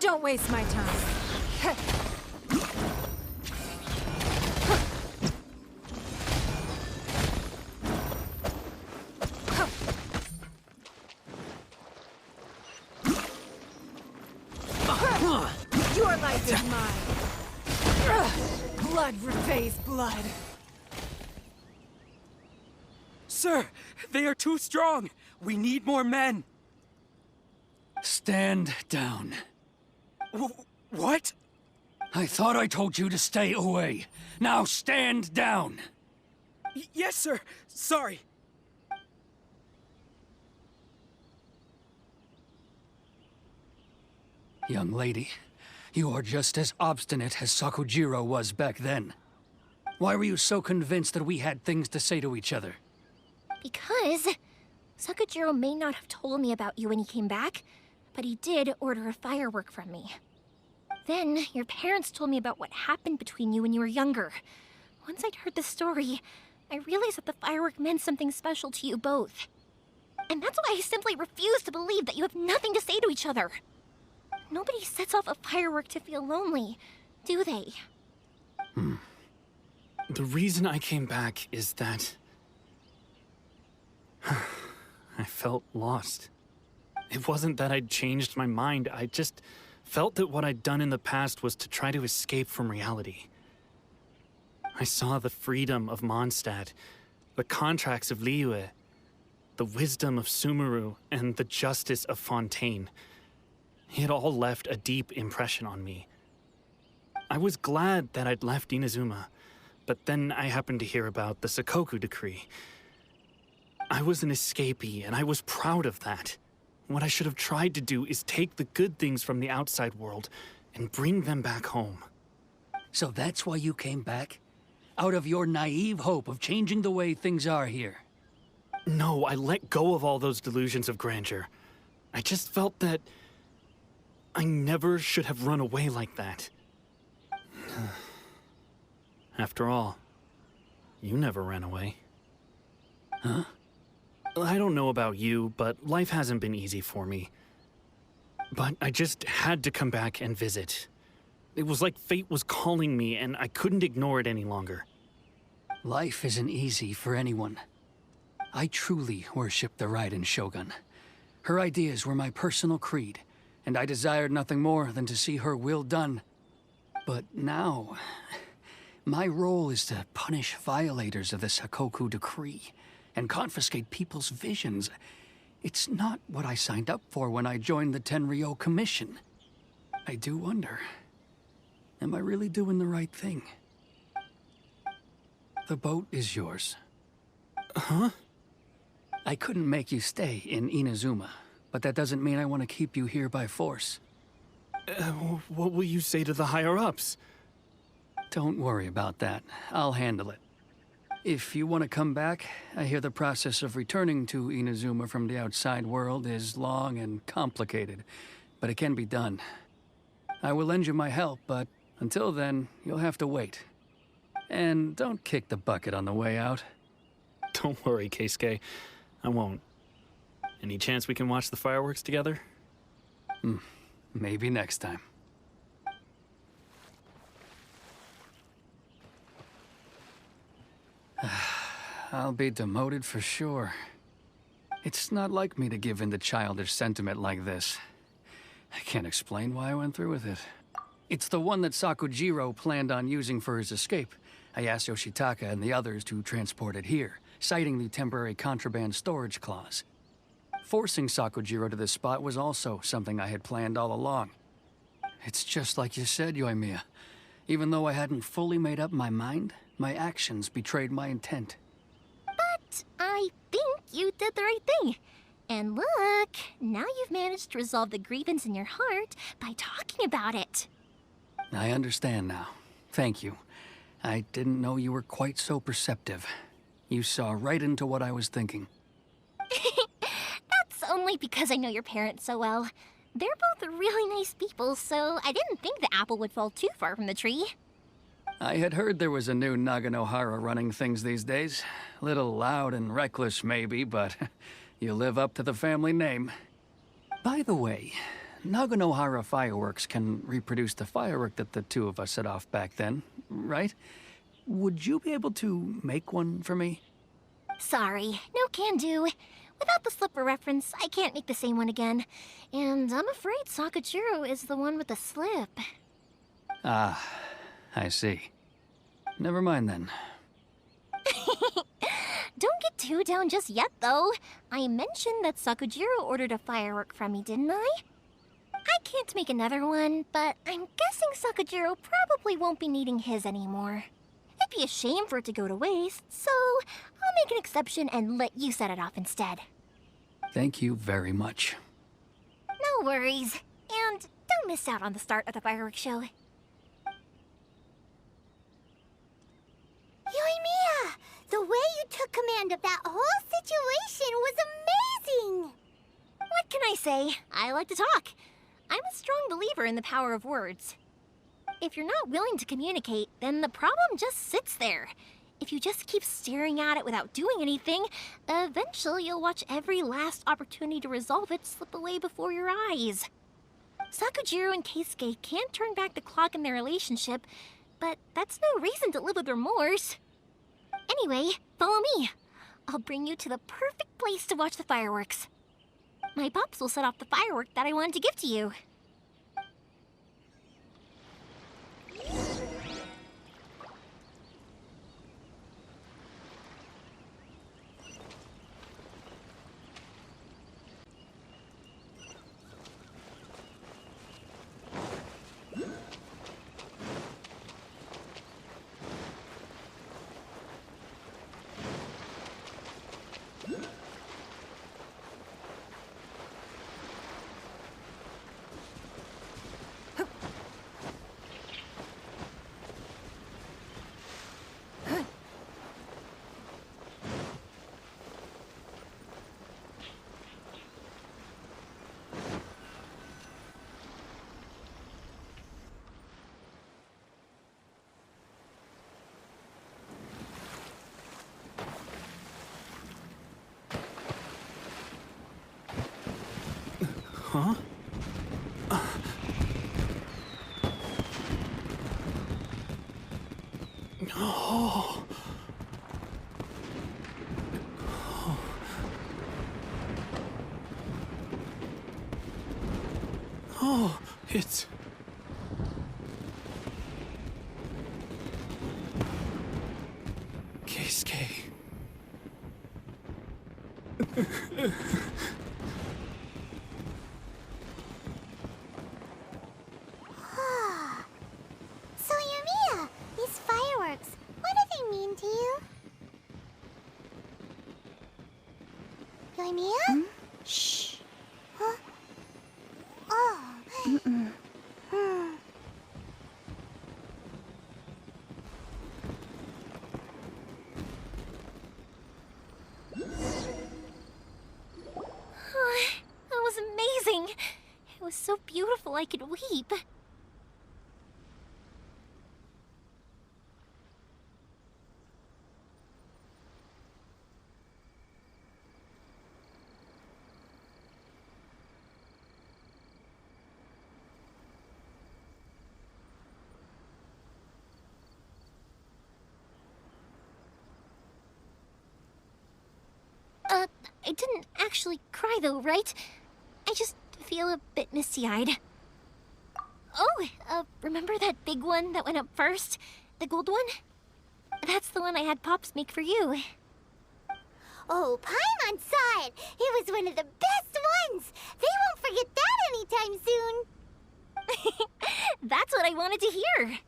Don't waste my time. Your life is mine. Blood repays blood. Sir, they are too strong. We need more men. Stand down. What? I thought I told you to stay away. Now stand down. Yes, sir. Sorry. Young lady, you are just as obstinate as Sakujiro was back then. Why were you so convinced that we had things to say to each other? Because Sakujiro may not have told me about you when he came back, but he did order a firework from me. Then, your parents told me about what happened between you when you were younger. Once I'd heard the story, I realized that the firework meant something special to you both. And that's why I simply refuse to believe that you have nothing to say to each other. Nobody sets off a firework to feel lonely, do they? The reason I came back is that I felt lost. It wasn't that I'd changed my mind, I just felt that what I'd done in the past was to try to escape from reality. I saw the freedom of Mondstadt, the contracts of Liyue, the wisdom of Sumeru, and the justice of Fontaine. It all left a deep impression on me. I was glad that I'd left Inazuma, but then I happened to hear about the Sakoku decree. I was an escapee, and I was proud of that. What I should have tried to do is take the good things from the outside world and bring them back home. So that's why you came back? Out of your naive hope of changing the way things are here? No, I let go of all those delusions of grandeur. I just felt that I never should have run away like that. After all, you never ran away. Huh? I don't know about you, but life hasn't been easy for me. But I just had to come back and visit. It was like fate was calling me, and I couldn't ignore it any longer. Life isn't easy for anyone. I truly worship the Raiden Shogun. Her ideas were my personal creed, and I desired nothing more than to see her will done. But now, my role is to punish violators of the Sakoku decree and confiscate people's visions. It's not what I signed up for when I joined the Tenryo Commission. I do wonder, am I really doing the right thing? The boat is yours. Huh? I couldn't make you stay in Inazuma, but that doesn't mean I want to keep you here by force. What will you say to the higher-ups? Don't worry about that. I'll handle it. If you want to come back, I hear the process of returning to Inazuma from the outside world is long and complicated, but it can be done. I will lend you my help, but until then, you'll have to wait. And don't kick the bucket on the way out. Don't worry, Keisuke. I won't. Any chance we can watch the fireworks together? Maybe next time. I'll be demoted for sure. It's not like me to give in to childish sentiment like this. I can't explain why I went through with it. It's the one that Sakujiro planned on using for his escape. I asked Yoshitaka and the others to transport it here, citing the temporary contraband storage clause. Forcing Sakujiro to this spot was also something I had planned all along. It's just like you said, Yoimiya. Even though I hadn't fully made up my mind, my actions betrayed my intent. But I think you did the right thing. And look, now you've managed to resolve the grievance in your heart by talking about it. I understand now. Thank you. I didn't know you were quite so perceptive. You saw right into what I was thinking. That's only because I know your parents so well. They're both really nice people, so I didn't think the apple would fall too far from the tree. I had heard there was a new Naganohara running things these days. Little loud and reckless, maybe, but you live up to the family name. By the way, Naganohara fireworks can reproduce the firework that the two of us set off back then, right? Would you be able to make one for me? Sorry, no can do. Without the slipper reference, I can't make the same one again. And I'm afraid Sakujiro is the one with the slip. Ah, I see. Never mind then. Don't get too down just yet, though. I mentioned that Sakujiro ordered a firework from me, didn't I? I can't make another one, but I'm guessing Sakujiro probably won't be needing his anymore. It'd be a shame for it to go to waste, so I'll make an exception and let you set it off instead. Thank you very much. No worries. And don't miss out on the start of the fireworks show. Yoimiya, the way you took command of that whole situation was amazing! What can I say? I like to talk. I'm a strong believer in the power of words. If you're not willing to communicate, then the problem just sits there. If you just keep staring at it without doing anything, eventually you'll watch every last opportunity to resolve it slip away before your eyes. Sakujiro and Keisuke can't turn back the clock in their relationship, but that's no reason to live with remorse. Anyway, follow me. I'll bring you to the perfect place to watch the fireworks. My pops will set off the firework that I wanted to give to you. Huh? Oh. Oh, it's... Keisuke. So, Yumiya, these fireworks, what do they mean to you? Yumiya? Shh. Huh? Oh. That was amazing. It was so beautiful I could weep. I didn't actually cry though, right? I just feel a bit misty-eyed. Oh, remember that big one that went up first? The gold one? That's the one I had Pops make for you. Oh, Paimon saw it. It was one of the best ones. They won't forget that anytime soon. That's what I wanted to hear.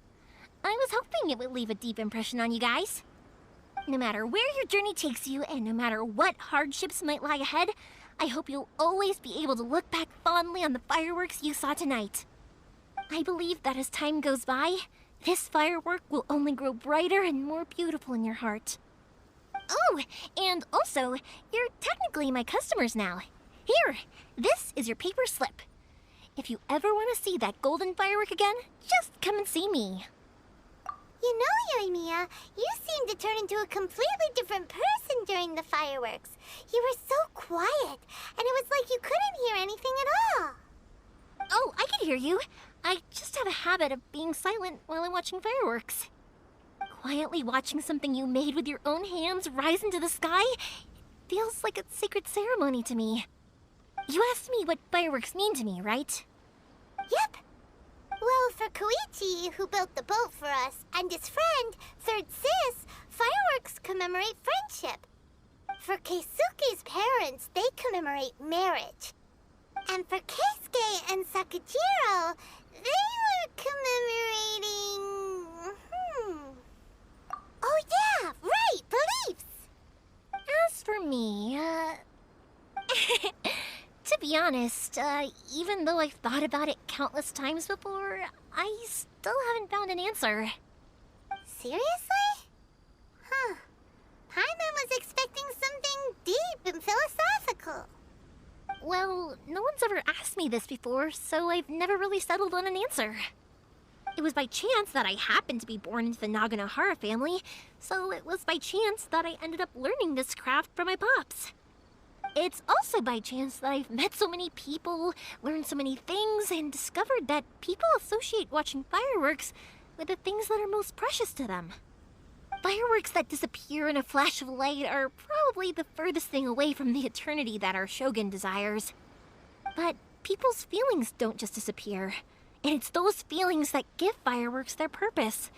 I was hoping it would leave a deep impression on you guys. No matter where your journey takes you, and no matter what hardships might lie ahead, I hope you'll always be able to look back fondly on the fireworks you saw tonight. I believe that as time goes by, this firework will only grow brighter and more beautiful in your heart. Oh, and also, you're technically my customers now. Here, this is your paper slip. If you ever want to see that golden firework again, just come and see me. You know, Yumiya, you seemed to turn into a completely different person during the fireworks. You were so quiet, and it was like you couldn't hear anything at all. Oh, I can hear you. I just have a habit of being silent while I'm watching fireworks. Quietly watching something you made with your own hands rise into the sky feels like a sacred ceremony to me. You asked me what fireworks mean to me, right? Yep. Well, for Koichi, who built the boat for us, and his friend, Third Sis, fireworks commemorate friendship. For Keisuke's parents, they commemorate marriage. And for Keisuke and Sakajiro, they were commemorating... Oh yeah, right, beliefs! As for me, to be honest, even though I've thought about it countless times before, I still haven't found an answer. Seriously? Huh. Paimon was expecting something deep and philosophical. Well, no one's ever asked me this before, so I've never really settled on an answer. It was by chance that I happened to be born into the Naganohara family, so it was by chance that I ended up learning this craft from my pops. It's also by chance that I've met so many people, learned so many things, and discovered that people associate watching fireworks with the things that are most precious to them. Fireworks that disappear in a flash of light are probably the furthest thing away from the eternity that our shogun desires. But people's feelings don't just disappear, and it's those feelings that give fireworks their purpose.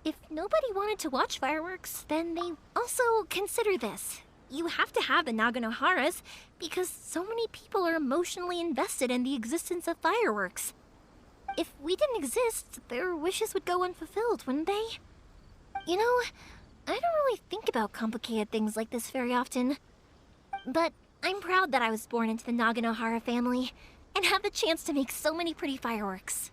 If nobody wanted to watch fireworks, then they also consider this. You have to have the Naganoharas because so many people are emotionally invested in the existence of fireworks. If we didn't exist, their wishes would go unfulfilled, wouldn't they? You know, I don't really think about complicated things like this very often. But I'm proud that I was born into the Naganohara family and have the chance to make so many pretty fireworks.